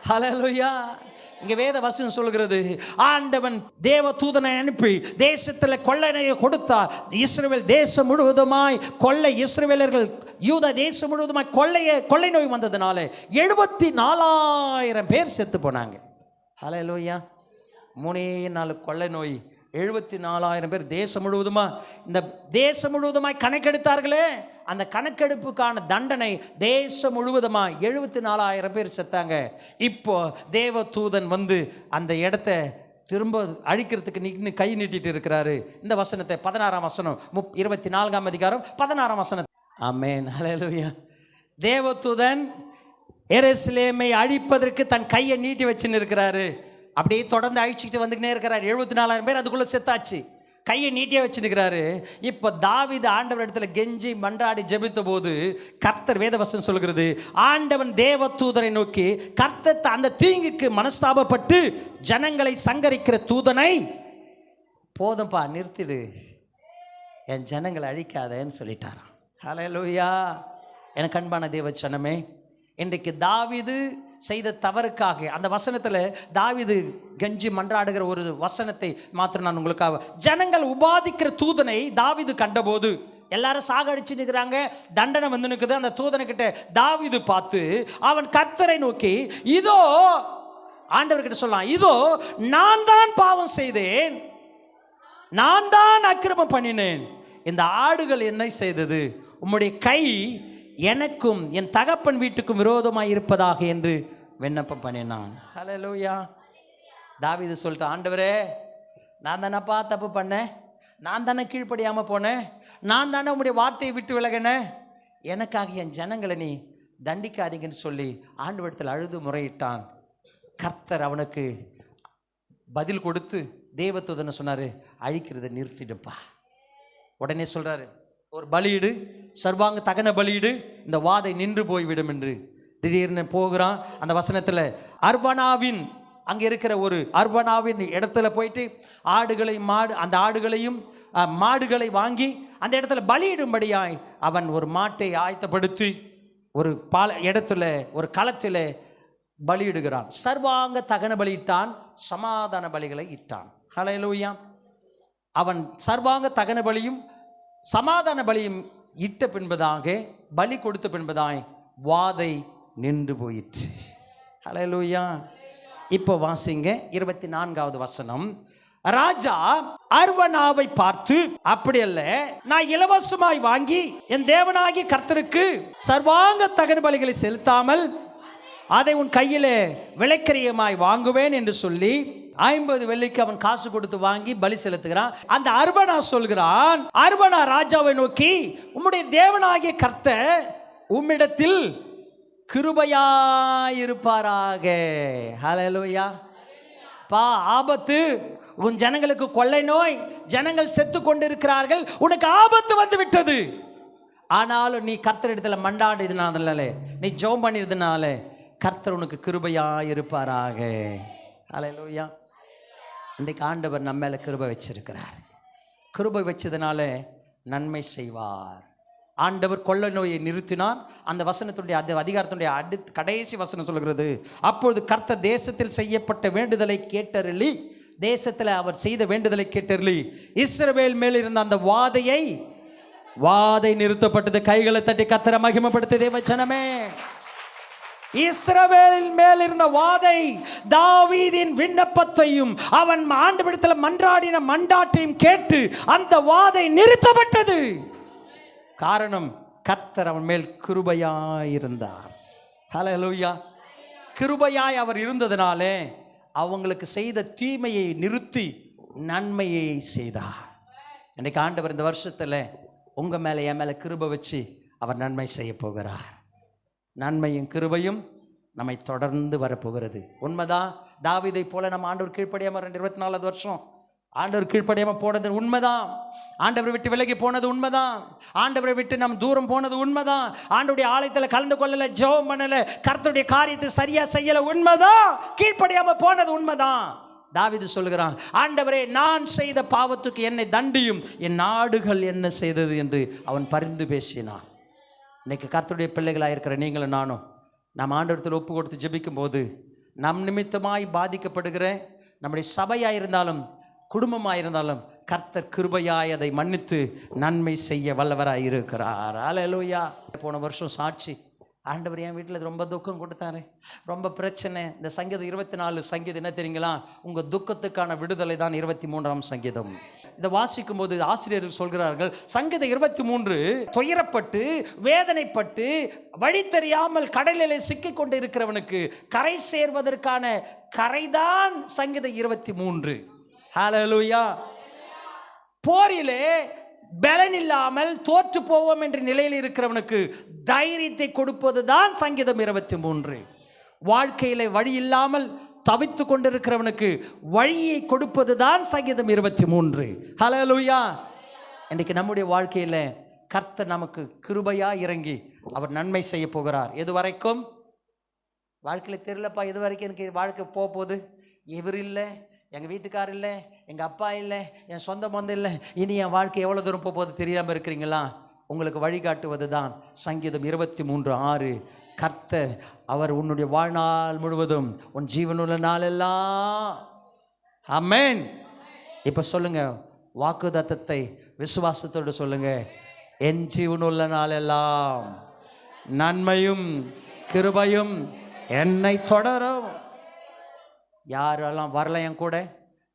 ஹல்லேலூயா. இங்கே வேத வசனம் சொல்கிறது, ஆண்டவன் தேவ தூதனை அனுப்பி தேசத்தில் கொள்ளை நோயை கொடுத்தார். இஸ்ரவேல் தேசம் முழுவதுமாய் இஸ்ரவேலர்கள் யூதா தேசம் முழுவதுமாய் கொள்ளை நோய் வந்ததுனால 74,000 பேர் செத்து போனாங்க. ஹல்லேலூயா. 3 நாள் கொள்ளை நோய், 74,000 பேர் தேசம் முழுவதுமா. இந்த தேசம் முழுவதுமாய் கணக்கெடுத்தார்களே, அந்த கணக்கெடுப்புக்கான தண்டனை தேசம் முழுவதுமாய் 74,000 பேர் செத்தாங்க. இப்போ தேவ தூதன் வந்து அந்த இடத்த திரும்ப அழிக்கிறதுக்கு கை நீட்டிட்டு இருக்கிறாரு. இந்த வசனத்தை 16ஆம் வசனம் 24ஆம் அதிகாரம் 16ஆம் வசனம். ஆமென், ஹல்லேலூயா. தேவதூதன் எருசலேமை அழிப்பதற்கு தன் கையை நீட்டி வச்சுன்னு இருக்கிறாரு. அப்படியே தொடர்ந்து அழிச்சுக்கிட்டு வந்துக்கிட்டே இருக்கிறார். 74,000 பேர் அதுக்குள்ளே செத்தாச்சு. கையை நீட்டியே வச்சுருக்கிறாரு. இப்போ தாவீது ஆண்டவர் இடத்துல கெஞ்சி மன்றாடி ஜெபித்த போது கர்த்தர், வேதவசனம் சொல்கிறது, ஆண்டவன் தேவதூதனை நோக்கி, கர்த்தர் அந்த தீங்குக்கு மனஸ்தாபப்பட்டு ஜனங்களை சங்கரிக்கிற தூதனை, போதும்பா நிறுத்திடு, என் ஜனங்களை அழிக்காதேன்னு சொல்லிட்டாராம். ஹல்லேலூயா. எனக்கு அன்பான தேவ ஜனமே, இன்றைக்கு தாவீது செய்த தவறுக்காக அந்த வசனத்தில் தாவீது கெஞ்சி மன்றாடுகிற ஒரு வசனத்தை மாத்திரம் நான் உங்களுக்காக, ஜனங்கள் உபாதிக்கிற தூதனை தாவீது கண்டபோது எல்லாரும் சாகடிச்சு நிற்கிறாங்க, தண்டனை வந்து நிற்குது. அந்த தூதனைக்கிட்ட தாவீது பார்த்து அவன் கர்த்தரை நோக்கி, இதோ ஆண்டவர்கிட்ட சொல்லலாம், இதோ நான் தான் பாவம் செய்தேன், நான் தான் அக்கிரமம் பண்ணினேன், இந்த ஆடுகள் என்ன செய்தது, உம்முடைய கை எனக்கும் என் தகப்பன் வீட்டுக்கும் விரோதமாக இருப்பதாக என்று விண்ணப்பம் பண்ணினான். ஹல்லேலூயா. தாவீது சொல்லிட்டு, ஆண்டவரே நான் தானப்பா தப்பு பண்ணேன், நான் தானே கீழ்ப்படியாமல் போனேன், நான் தானே உம்முடைய வார்த்தையை விட்டு விலகினேன், எனக்காக என் ஜனங்களை நீ தண்டிக்காதீங்கன்னு சொல்லி ஆண்டவரிடத்தில் அழுது முறையிட்டான். கர்த்தர் அவனுக்கு பதில் கொடுத்து தேவதூதனை சொன்னார், அழிக்கிறத நிறுத்திடுப்பா. உடனே சொல்கிறாரு, ஒரு பலியிடு, சர்வாங்க தகன பலியிடு, இந்த வாதை நின்று போய்விடும் என்று. திடீர்னு போகிறான். அந்த வசனத்தில் அர்பனாவின் அங்கே இருக்கிற ஒரு அர்பனாவின் இடத்துல போயிட்டு அந்த ஆடுகளையும் மாடுகளை வாங்கி அந்த இடத்துல பலியிடும்படியாய் அவன் ஒரு மாட்டை ஆயத்தப்படுத்தி ஒரு இடத்துல ஒரு களத்தில் பலியிடுகிறான். சர்வாங்க தகன பலியிட்டான், சமாதான பலிகளை இட்டான். ஹல்லேலூயா. அவன் சர்வாங்க தகன பலியும் சமாதான பலியும் இட்ட பின்பதாக, பலி கொடுத்த பின்பதாய் வாதை நின்று போயிற்று. ஹல்லேலூயா. இப்போ வாசிங்க 24வது வசனம். ராஜா அர்வனாவை பார்த்து, அப்படி அல்ல, நான் இலவசமாய் வாங்கி என் தேவனாகிய கர்த்தருக்கு சர்வாங்க தகன பலிகளை செலுத்தாமல் அதை உன் கையிலே விலைக்கிரயமாய் வாங்குவேன் என்று சொல்லி 50 வெள்ளிக்கு அவன் காசு கொடுத்து வாங்கி பலி செலுத்துகிறான். அந்த அர்பனா சொல்கிறான், அர்பனா ராஜாவை நோக்கி, உம்முடைய தேவனாகிய கர்த்தர் உம்மிடத்தில் கிருபையாயிருப்பாராக. ஹல்லேலூயா. பா, ஆபத்து, உன் ஜனங்களுக்கு கொள்ளை நோய், ஜனங்கள் செத்து கொண்டிருக்கிறார்கள், உனக்கு ஆபத்து வந்து விட்டது. ஆனாலும் நீ கர்த்தரிடத்தில் மண்டாடினாலே, நீ ஜெபம் பண்ணிருந்தனால கர்த்தர் உனக்கு கிருபையாயிருப்பாராக. ஹல்லேலூயா. இன்றைக்கு ஆண்டவர் நம்ம மேலே கிருபை வச்சிருக்கிறார். கிருபை வச்சதுனால நன்மை செய்வார். ஆண்டவர் கொள்ளை நோயை நிறுத்தினார். அந்த வசனத்துடைய அதிகாரத்துடைய கடைசி வசனம் சொல்கிறது, அப்பொழுது கர்த்தர் தேசத்தில் செய்யப்பட்ட வேண்டுதலை கேட்டருளி, தேசத்தில் அவர் செய்த வேண்டுதலை கேட்டருளி இஸ்ரவேல் மேல் இருந்த அந்த வாதை நிறுத்தப்பட்டது. கைகளை தட்டி கர்த்தரை மகிமைப்படுத்த தேவ ஜனமே. இஸ்ரவேலின் மேல் இருந்த வாதை, தாவீதின் விண்ணப்பத்தையும் அவன் ஆண்டவரிடத்தில் மன்றாடின மண்டாட்டையும் கேட்டு அந்த வாதை நிறுத்தப்பட்டது. காரணம், கர்த்தர் அவன் மேல் கிருபையாயிருந்தார். ஹல்லேலூயா. கிருபையாய் அவர் இருந்ததினாலே அவங்களுக்கு செய்த தீமையை நிறுத்தி நன்மையை செய்தார். இன்னைக்கு ஆண்டவர் இந்த வருஷத்தில் உங்க மேலே என் மேலே கிருபை வச்சு அவர் நன்மை செய்ய போகிறார். நன்மையும் கிருபையும் நம்மை தொடர்ந்து வரப்போகிறது. உண்மைதான், தாவீதை போல நம்ம ஆண்டவர் கீழ்ப்படியாமல் 24 வருஷம் ஆண்டவர் கீழ்ப்படியாமல் போனது உண்மைதான். ஆண்டவரை விட்டு விலகி போனது உண்மைதான். ஆண்டவரை விட்டு நம்ம தூரம் போனது உண்மைதான். ஆண்டவருடைய ஆலயத்தில் கலந்து கொள்ளல, ஜெபம் பண்ணல, கர்த்தருடைய காரியத்தை சரியா செய்யல, உண்மைதான். கீழ்ப்படியாமல் போனது உண்மைதான். தாவீது சொல்கிறான், ஆண்டவரே நான் செய்த பாவத்துக்கு என்னை தண்டியும், என் நாடுகள் என்ன செய்தது என்று அவன் பரிந்து பேசினான். இன்னைக்கு கர்த்தருடைய பிள்ளைகளாக இருக்கிற நீங்களும் நானும் நாம் ஆண்டவரத்தில் ஒப்பு கொடுத்து ஜெபிக்கும் போது நம் நிமித்தமாய் பாதிக்கப்படுகிற நம்முடைய சபையாக இருந்தாலும் குடும்பமாக இருந்தாலும் கர்த்தர் கிருபையாய் அதை மன்னித்து நன்மை செய்ய வல்லவராக இருக்கிறார். அல்லேலூயா. போன வருஷம் சாட்சி, ஆண்டவர் என் வீட்டில் ரொம்ப துக்கம் கொடுத்தாரு, ரொம்ப பிரச்சனை. இந்த சங்கீதம் 24 சங்கீதம் என்ன தெரியுங்களா? உங்கள் துக்கத்துக்கான விடுதலை தான் 23ஆம் சங்கீதம். இதை வாசிக்கும் போது ஆசிரியர்கள் சொல்கிறார்கள், சங்கீதம் 23 துயரப்பட்டு வேதனைப்பட்டு வழி தெரியாமல் கடலிலே சிக்கிக் கொண்டு இருக்கிறவனுக்கு கரை சேர்வதற்கான கரைதான் சங்கீதம் 23. ஹல்லேலூயா. போரிலே பலன் இல்லாமல் தோற்று போவோம் என்ற நிலையில் இருக்கிறவனுக்கு தைரியத்தை கொடுப்பது தான் சங்கீதம் 23. வாழ்க்கையில வழி இல்லாமல் தவித்து கொண்டிருக்கிறவனுக்கு வழியை கொடுப்பது தான் சங்கீதம் 23. ஹல்லேலூயா. இன்னைக்கு நம்முடைய வாழ்க்கையில கர்த்தர் நமக்கு கிருபையா இறங்கி அவர் நன்மை செய்ய போகிறார். எது வரைக்கும்? வாழ்க்கையில் தெரியலப்பா, இது வரைக்கும் எனக்கு வாழ்க்கை போகுது, இவர் இல்லை, எங்கள் வீட்டுக்கார் இல்லை, எங்கள் அப்பா இல்லை, என் சொந்த பந்தம் இல்லை, இனி என் வாழ்க்கை எவ்வளோ தூரம் போகுது தெரியாமல் இருக்கிறீங்களா? உங்களுக்கு வழிகாட்டுவது தான் சங்கீதம் 23:6. கர்த்தர் அவர் உன்னுடைய வாழ்நாள் முழுவதும் உன் ஜீவனுள்ள நாளெல்லாம். ஆமென். இப்போ சொல்லுங்க, வாக்குத்தத்தத்தை விசுவாசத்தோடு சொல்லுங்க, என் ஜீவனுள்ள நாளெல்லாம் நன்மையும் கிருபையும் என்னை தொடரும். யாரெல்லாம் வரல என் கூட,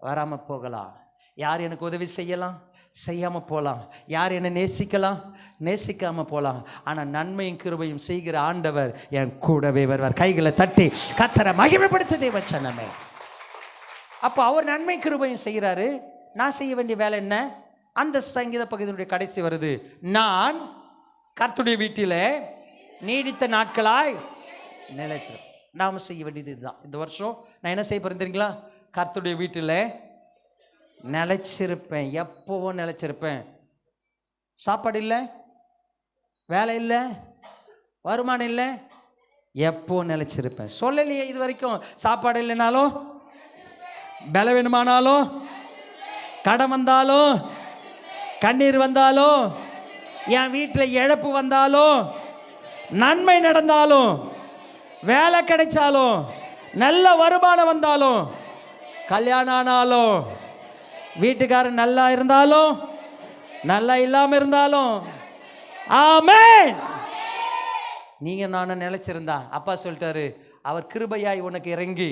வராமல் போகலாம். யார் எனக்கு உதவி செய்யலாம், செய்யாமல் போகலாம். யார் என்னை நேசிக்கலாம், நேசிக்காமல் போகலாம். ஆனால் நன்மையும் கிருபையும் செய்கிற ஆண்டவர் என் கூடவே வருவார். கைகளை தட்டி கர்த்தரை மகிமைப்படுத்துதே வச்சனமே. அப்போ அவர் நன்மை கிருபையும் செய்கிறாரு. நான் செய்ய வேண்டிய வேலை என்ன? அந்த சங்கீத பகுதியினுடைய கடைசி வருது, நான் கர்த்தருடைய வீட்டில் நீடித்த நாட்களாய் நிலைத்திருப்பேன். நாம் செய்ய வேண்டியது இதுதான். இந்த வருஷம் நான் என்ன செய்ய போகிறேன் தெரியுங்களா? கர்த்தருடைய வீட்டில் நிலைச்சிருப்பேன். எப்போவும் நிலைச்சிருப்பேன். சாப்பாடு இல்லை, வேலை இல்லை, வருமானம் இல்லை, எப்போ நிலைச்சிருப்பேன். சொல்லலையே இது வரைக்கும். சாப்பாடு இல்லைனாலும், பல வேணுமானாலும், கடன் வந்தாலும், கண்ணீர் வந்தாலும், என் வீட்டில் இழப்பு வந்தாலும், நன்மை நடந்தாலும், வேலை கிடைச்சாலும், நல்ல வருமானம் வந்தாலும், கல்யாணம் ஆனாலும், வீட்டுக்காரன் நல்லா இருந்தாலும், நல்லா இல்லாமல் இருந்தாலும், ஆமென். நீங்கள் நானும் நிலைச்சிருந்தா, அப்பா சொல்லிட்டாரு, அவர் கிருபையாய் உனக்கு இறங்கி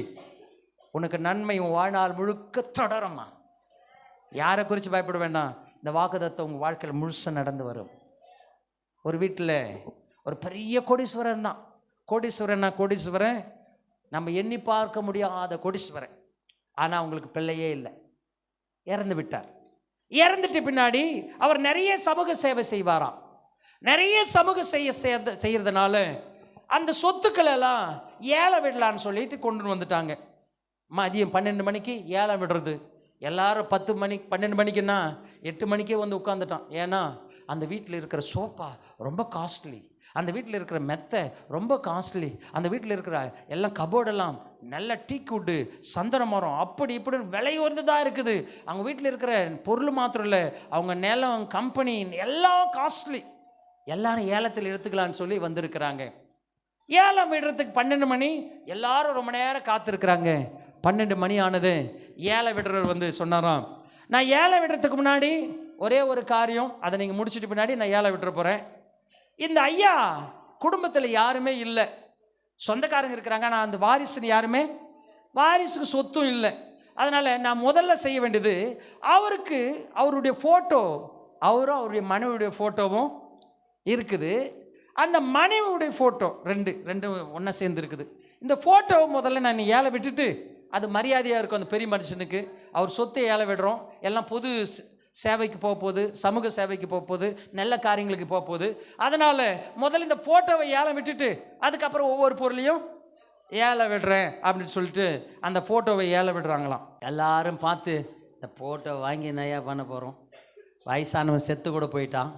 உனக்கு நன்மை உன் வாழ்நாள் முழுக்க தொடருமா. யாரை குறித்து பயப்பட வேண்டாம். இந்த வாக்குத்தத்தம் உங்கள் வாழ்க்கையில் முழுசாக நடந்து வரும். ஒரு வீட்டில் ஒரு பெரிய கோடீஸ்வரன் தான். கோடீஸ்வரன் நம்ம எண்ணி பார்க்க முடியாத கோடீஸ்வரன். ஆனால் அவங்களுக்கு பிள்ளையே இல்லை, இறந்து விட்டார். இறந்துட்டு பின்னாடி அவர் நிறைய சமூக சேவை செய்வாராம். நிறைய சமூக செய்யறதுனால அந்த சொத்துக்கள் எல்லாம் ஏலம் விடலான்னு சொல்லிட்டு கொண்டு வந்துட்டாங்க. மதியம் 12 மணிக்கு ஏலம் விடுறது. எல்லாரும் 10 மணிக்கு 12 மணிக்குன்னா 8 மணிக்கே வந்து உட்காந்துட்டான். ஏன்னா அந்த வீட்டில் இருக்கிற சோஃபா ரொம்ப காஸ்ட்லி, அந்த வீட்டில் இருக்கிற மெத்தை ரொம்ப காஸ்ட்லி, அந்த வீட்டில் இருக்கிற எல்லாம் கபோர்டெல்லாம் நல்ல டீக்குட்டு, சந்தன மரம், அப்படி இப்படின்னு விலை உயர்ந்ததாக இருக்குது. அவங்க வீட்டில் இருக்கிற பொருள் மாத்திரம் இல்லை, அவங்க நிலம், கம்பெனி எல்லாம் காஸ்ட்லி. எல்லாரும் ஏலத்தில் எடுத்துக்கலான்னு சொல்லி வந்திருக்கிறாங்க. ஏலம் விடுறதுக்கு 12 மணி. எல்லாரும் ரொம்ப நேரம் காத்திருக்கிறாங்க. 12 மணி ஆனது. ஏலம் விடுறவர் வந்து சொன்னாராம், நான் ஏலம் விடுறதுக்கு முன்னாடி ஒரே ஒரு காரியம், அதை நீங்கள் முடிச்சுட்டு பின்னாடி நான் ஏலம் விட்டுற போகிறேன். இந்த ஐயா குடும்பத்தில் யாருமே இல்லை, சொந்தக்காரங்க இருக்கிறாங்க, ஆனால் அந்த வாரிசுன்னு யாருமே, வாரிசுக்கு சொத்தும் இல்லை. அதனால் நான் முதல்ல செய்ய வேண்டியது, அவருக்கு அவருடைய ஃபோட்டோ, அவரும் அவருடைய மனைவியுடைய ஃபோட்டோவும் இருக்குது. அந்த மனைவியுடைய ஃபோட்டோ ரெண்டு ஒன்றா சேர்ந்து இருக்குது. இந்த ஃபோட்டோவை முதல்ல நான் ஏழை விட்டுட்டு, அது மரியாதையாக இருக்கும் அந்த பெரிய மனுஷனுக்கு. அவர் சொத்தை ஏழை விடுறோம், எல்லாம் பொது சேவைக்கு போக போகுது, சமூக சேவைக்கு போக போகுது, நல்ல காரியங்களுக்கு போக போகுது. அதனால் முதல்ல இந்த ஃபோட்டோவை ஏழை விட்டுட்டு அதுக்கப்புறம் ஒவ்வொரு பொருளையும் ஏழை விடுறேன் அப்படின்னு சொல்லிட்டு அந்த ஃபோட்டோவை ஏழை விடுறாங்களாம். எல்லாரும் பார்த்து, இந்த ஃபோட்டோ வாங்கி நையா பண்ண போகிறோம், வயசானவன் செத்து கூட போயிட்டான்,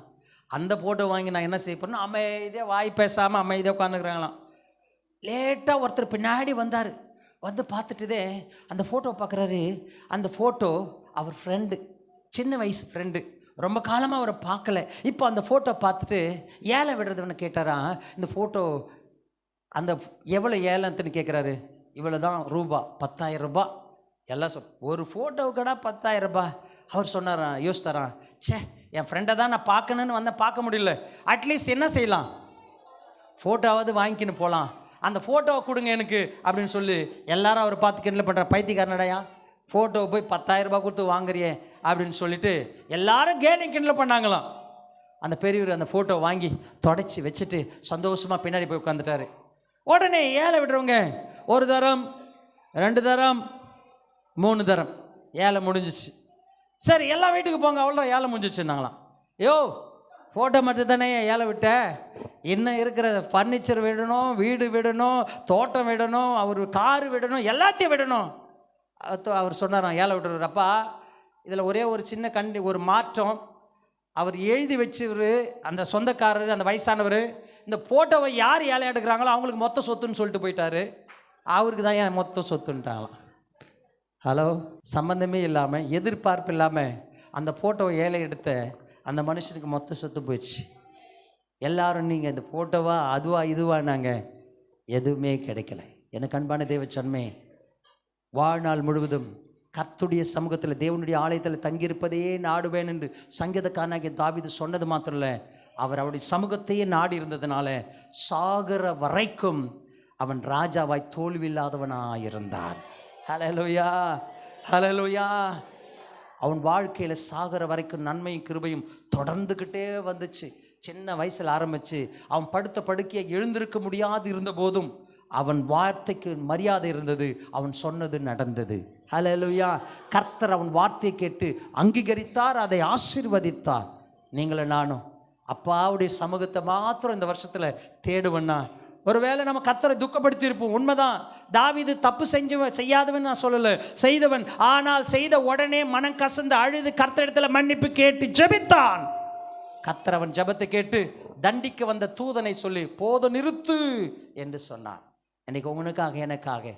அந்த ஃபோட்டோ வாங்கி நான் என்ன செய்ய போகிறேன்னா அமைதியாக வாய் பேசாமல் அமைதியாக உட்காந்துக்கிறாங்களாம். லேட்டாக ஒருத்தர் பின்னாடி வந்தார். வந்து பார்த்துட்டுதே அந்த ஃபோட்டோ பார்க்குறாரு. அந்த ஃபோட்டோ அவர் ஃப்ரெண்டு, சின்ன வயசு ஃப்ரெண்டு, ரொம்ப காலமாக அவரை பார்க்கல. இப்போ அந்த ஃபோட்டோ பார்த்துட்டு ஏழை விடுறதுன்னு கேட்டாராம். இந்த ஃபோட்டோ அந்த எவ்வளோ ஏலத்துன்னு கேட்குறாரு. இவ்வளோ தான் ரூபா, 10,000 ரூபாய். எல்லாம் ஒரு ஃபோட்டோவுக்கடா 10,000 ரூபாய். அவர் சொன்னாராம், யோசித்தாராம், சே என் ஃப்ரெண்டை தான் நான் பார்க்கணுன்னு வந்தேன், பார்க்க முடியல, அட்லீஸ்ட் என்ன செய்யலாம், ஃபோட்டோவாவது வாங்கிக்கின்னு போகலாம், அந்த ஃபோட்டோவை கொடுங்க எனக்கு அப்படின்னு சொல்லி எல்லாரும் அவரை பார்த்து கிண்டல் பண்ணுற, பைத்தியக்காரனடையா ஃபோட்டோவை போய் 10,000 ரூபாய் கொடுத்து வாங்குறியே அப்படின்னு சொல்லிட்டு எல்லாரும் கேலி கிண்டல் பண்ணாங்களாம். அந்த பெரியவர் அந்த ஃபோட்டோ வாங்கி தொடச்சி வச்சுட்டு சந்தோஷமாக பின்னாடி போய் உட்காந்துட்டாரு. உடனே ஏழை விடுறவங்க 1 தரம் 2 தரம் 3 தரம் ஏழை முடிஞ்சிச்சு. சரி எல்லாம் வீட்டுக்கு போங்க, அவ்வளோதான் ஏழை முடிஞ்சிச்சுன்னாங்களாம். யோ ஃபோட்டோ மட்டும் தானே ஏழை விட்ட, இன்னும் இருக்கிற ஃபர்னிச்சர் விடணும், வீடு விடணும், தோட்டம் விடணும், அவர் காரு விடணும், எல்லாத்தையும் விடணும். அவர் சொன்னாராம் ஏழை விட்டுறாரு, அப்பா இதில் ஒரே ஒரு சின்ன ஒரு மாற்றம். அவர் எழுதி வச்சவர் அந்த சொந்தக்காரர், அந்த வயசானவர், இந்த ஃபோட்டோவை யார் ஏழை எடுக்கிறாங்களோ அவங்களுக்கு மொத்த சொத்துன்னு சொல்லிட்டு போயிட்டாரு. அவருக்கு தான் ஏன் மொத்த சொத்துன்ட்டாங்களாம். ஹலோ, சம்மந்தமே இல்லாமல் எதிர்பார்ப்பு இல்லாமல் அந்த ஃபோட்டோவை ஏழை எடுத்த அந்த மனுஷனுக்கு மொத்த சொத்து போயிடுச்சு. எல்லாரும் நீங்கள் இந்த ஃபோட்டோவா அதுவா இதுவா நாங்கள் எதுவுமே கிடைக்கல. எனக்கு அன்பான தேவச்சன்மே, வாழ்நாள் முழுவதும் கர்த்தருடைய சமூகத்தில் தேவனுடைய ஆலயத்தில் தங்கியிருப்பதே நாடுவேன் என்று சங்கீதக்காரனாகிய தாவீது சொன்னது மாத்திரம் இல்லை, அவர் அவருடைய சமூகத்தையே நாடி இருந்ததுனால சாகர வரைக்கும் அவன் ராஜாவாய் தோல்வியில்லாதவனாயிருந்தான். ஹல்லேலூயா, ஹல்லேலூயா. அவன் வாழ்க்கையில் சாகர வரைக்கும் நன்மையும் கிருபையும் தொடர்ந்துக்கிட்டே வந்துச்சு. சின்ன வயசில் ஆரம்பித்து அவன் படுத்த படுக்கையை எழுந்திருக்க முடியாது இருந்த போதும் அவன் வார்த்தைக்கு மரியாதை இருந்தது, அவன் சொன்னது நடந்தது. ஹல்லேலூயா. கர்த்தர் அவன் வார்த்தையை கேட்டு அங்கீகரித்தார், அதை ஆசீர்வதித்தார். நீங்களும் நானும் அப்பாவுடைய சமூகத்தை மாத்திரம் இந்த வருஷத்தில் தேடுவன்னா, ஒருவேளை நம்ம கர்த்தரை துக்கப்படுத்தி இருப்போம். உண்மைதான், தாவீது தப்பு செய்யாதவன் நான் சொல்லலை, செய்தவன். ஆனால் செய்த உடனே மனம் கசந்து அழுது கர்த்தரிடத்தில் மன்னிப்பு கேட்டு ஜெபித்தான். கர்த்தர் அவன் ஜெபத்தை கேட்டு தண்டிக்க வந்த தூதனை சொல்லி போதும் நிறுத்து என்று சொன்னான். இன்னைக்கு உனக்காக எனக்காக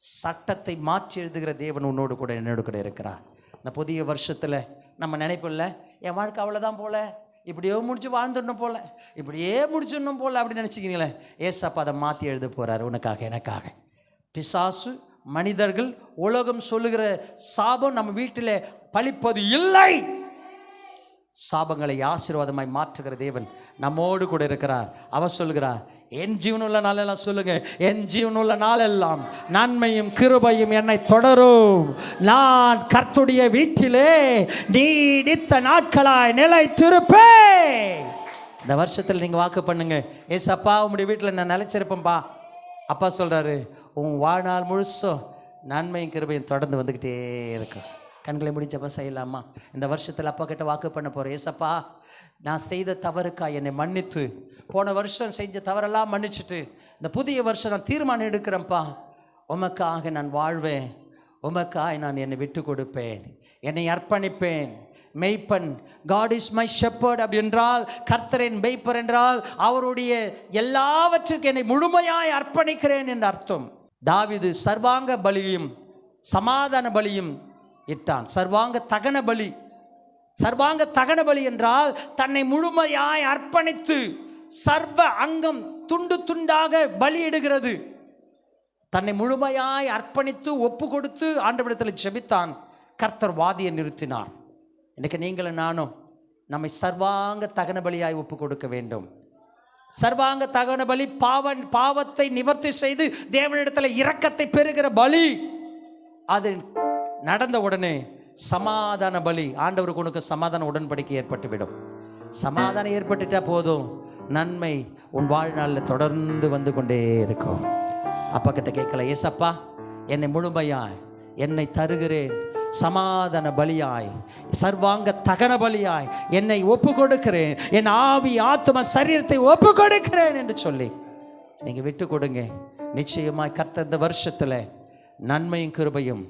சட்டத்தை மாற்றி எழுதுகிற தேவன் உன்னோடு கூட என்னோடு கூட இருக்கிறார். இந்த புதிய வருஷத்தில் நம்ம நினைப்பில்ல, என் வாழ்க்கை அவ்வளோதான் போல, இப்படியே முடிச்சு வாழ்ந்துடணும் போல, இப்படியே முடிச்சிடணும் போல அப்படின்னு நினச்சிக்கிறீங்களே, ஏசப்பா அதை மாற்றி எழுத போகிறார் உனக்காக எனக்காக. பிசாசு, மனிதர்கள், உலகம் சொல்லுகிற சாபம் நம்ம வீட்டில் பலிப்பது இல்லை. சாபங்களை ஆசீர்வாதமாய் மாற்றுகிற தேவன் நம்மோடு கூட இருக்கிறார். அவர் சொல்கிறார், என் ஜீவனுள்ள நாளெல்லாம் சொல்லுங்க, என் ஜீவனுள்ள நாளெல்லாம் நன்மையும் கிருபையும் என்னை தொடரும், நான் கர்த்தருடைய வீட்டிலே நீடித்த நாட்களாய் நிலைத்திருப்பேன். இந்த வருஷத்தில் நீங்கள் வாக்கு பண்ணுங்க, ஏசப்பா உங்களுடைய வீட்டில் நான் நிலைச்சிருப்பேன்ப்பா. அப்பா சொல்கிறாரு, உன் வாழ்நாள் முழுசும் நன்மையும் கிருபையும் தொடர்ந்து வந்துக்கிட்டே இருக்கும். கண்களை முடிச்சப்பா செய்யலாமா? இந்த வருஷத்தில் அப்பா கிட்ட வாக்கு பண்ண போகிறேன், ஏசப்பா நான் செய்த தவறுக்கா என்னை மன்னித்து, போன வருஷம் செஞ்ச தவறெல்லாம் மன்னிச்சுட்டு இந்த புதிய வருஷம் நான் தீர்மானம் எடுக்கிறேன்ப்பா, உமக்காக நான் வாழ்வேன், உமக்காக நான் என்னை விட்டு கொடுப்பேன், என்னை அர்ப்பணிப்பேன். மெய்ப்பன், காட் இஸ் மை ஷெப்பர்ட் அப்படி என்றால், கர்த்தரின் மெய்ப்பர் என்றால் அவருடைய எல்லாவற்றுக்கும் என்னை முழுமையாய் அர்ப்பணிக்கிறேன் என்று அர்த்தம். தாவீது சர்வாங்க பலியும் சமாதான பலியும் இட்டான். சர்வாங்க தகன பலி, சர்வாங்க தகன பலி என்றால் தன்னை முழுமையாய் அர்ப்பணித்து சர்வ அங்கம் துண்டு துண்டாக பலியிடுகிறது. தன்னை முழுமையாய் அர்ப்பணித்து ஒப்பு கொடுத்து ஆண்டவரிடத்தில் ஜெபித்தான். கர்த்தர் வாதியை நிறுத்தினார். இன்னைக்கு நீங்களும் நானும் நம்மை சர்வாங்க தகன பலியாய் ஒப்பு கொடுக்க வேண்டும். சர்வாங்க தகன பலி பாவத்தை நிவர்த்தி செய்து தேவனிடத்தில் இரக்கத்தை பெறுகிற பலி. அது நடந்த உடனே சமாதான பலி, ஆண்டவருக்கு உனக்கு சமாதான உடன்படிக்கை ஏற்பட்டுவிடும். சமாதானம் ஏற்பட்டுட்டா போதும், நன்மை உன் வாழ்நாளில் தொடர்ந்து வந்து கொண்டே இருக்கும். அப்பா கிட்ட கேட்கல, ஏசப்பா என்னை முழுமையாய் என்னை தருகிறேன், சமாதான பலியாய் சர்வாங்க தகன பலியாய் என்னை ஒப்பு கொடுக்கிறேன், என் ஆவி ஆத்தும சரீரத்தை ஒப்பு கொடுக்கிறேன் என்று சொல்லி நீங்கள் விட்டு கொடுங்க. நிச்சயமாய் கர்த்தர் இந்த வருஷத்தில் நன்மையும் கிருபையும்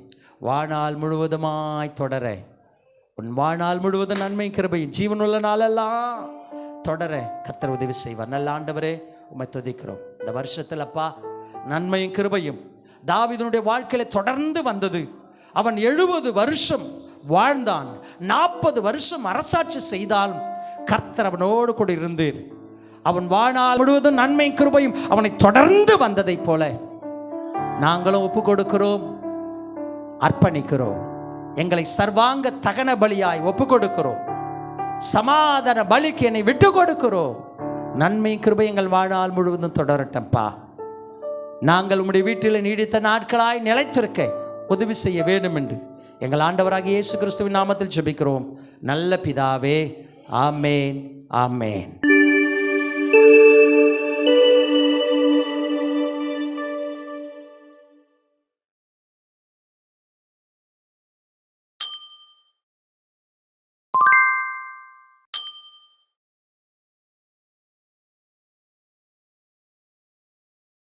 வாழ்நாள் முழுவதுமாய் தொடர, உன் வாழ்நாள் முழுவதும் நன்மை கிருபையும் ஜீவனுள்ள நாளெல்லாம் தொடர கர்த்தர் உதவி செய்வார். நல்ல ஆண்டவரே உம்மை துதிக்கிறோம். இந்த வருஷத்தில் அப்பா நன்மையும் கிருபையும் தாவீதுனுடைய வாழ்க்கையில தொடர்ந்து வந்தது. அவன் 70 வருஷம் வாழ்ந்தான். 40 வருஷம் அரசாட்சி செய்தால் கர்த்தர் அவனோடு கூட இருந்து அவன் வாழ்நாள் முழுவதும் நன்மை கிருபையும் அவனை தொடர்ந்து வந்ததைப் போல நாங்களும் ஒப்பு கொடுக்கிறோம், அர்ப்பணிக்கிறோம். எங்களை சர்வாங்க தகன பலியாய் ஒப்பு கொடுக்கிறோம். சமாதான பலிக்கு என்னை விட்டு கொடுக்கிறோம். நன்மை கிருபை எங்கள் வாழ்நாள் முழுவதும் தொடரட்டப்பா. நாங்கள் உம்முடைய வீட்டில் நீடித்த நாட்களாய் நிலைத்திருக்க உதவி செய்ய வேண்டும் என்று எங்கள் ஆண்டவராகிய இயேசு கிறிஸ்துவின் நாமத்தில் ஜெபிக்கிறோம் நல்ல பிதாவே. ஆமேன், ஆமேன்.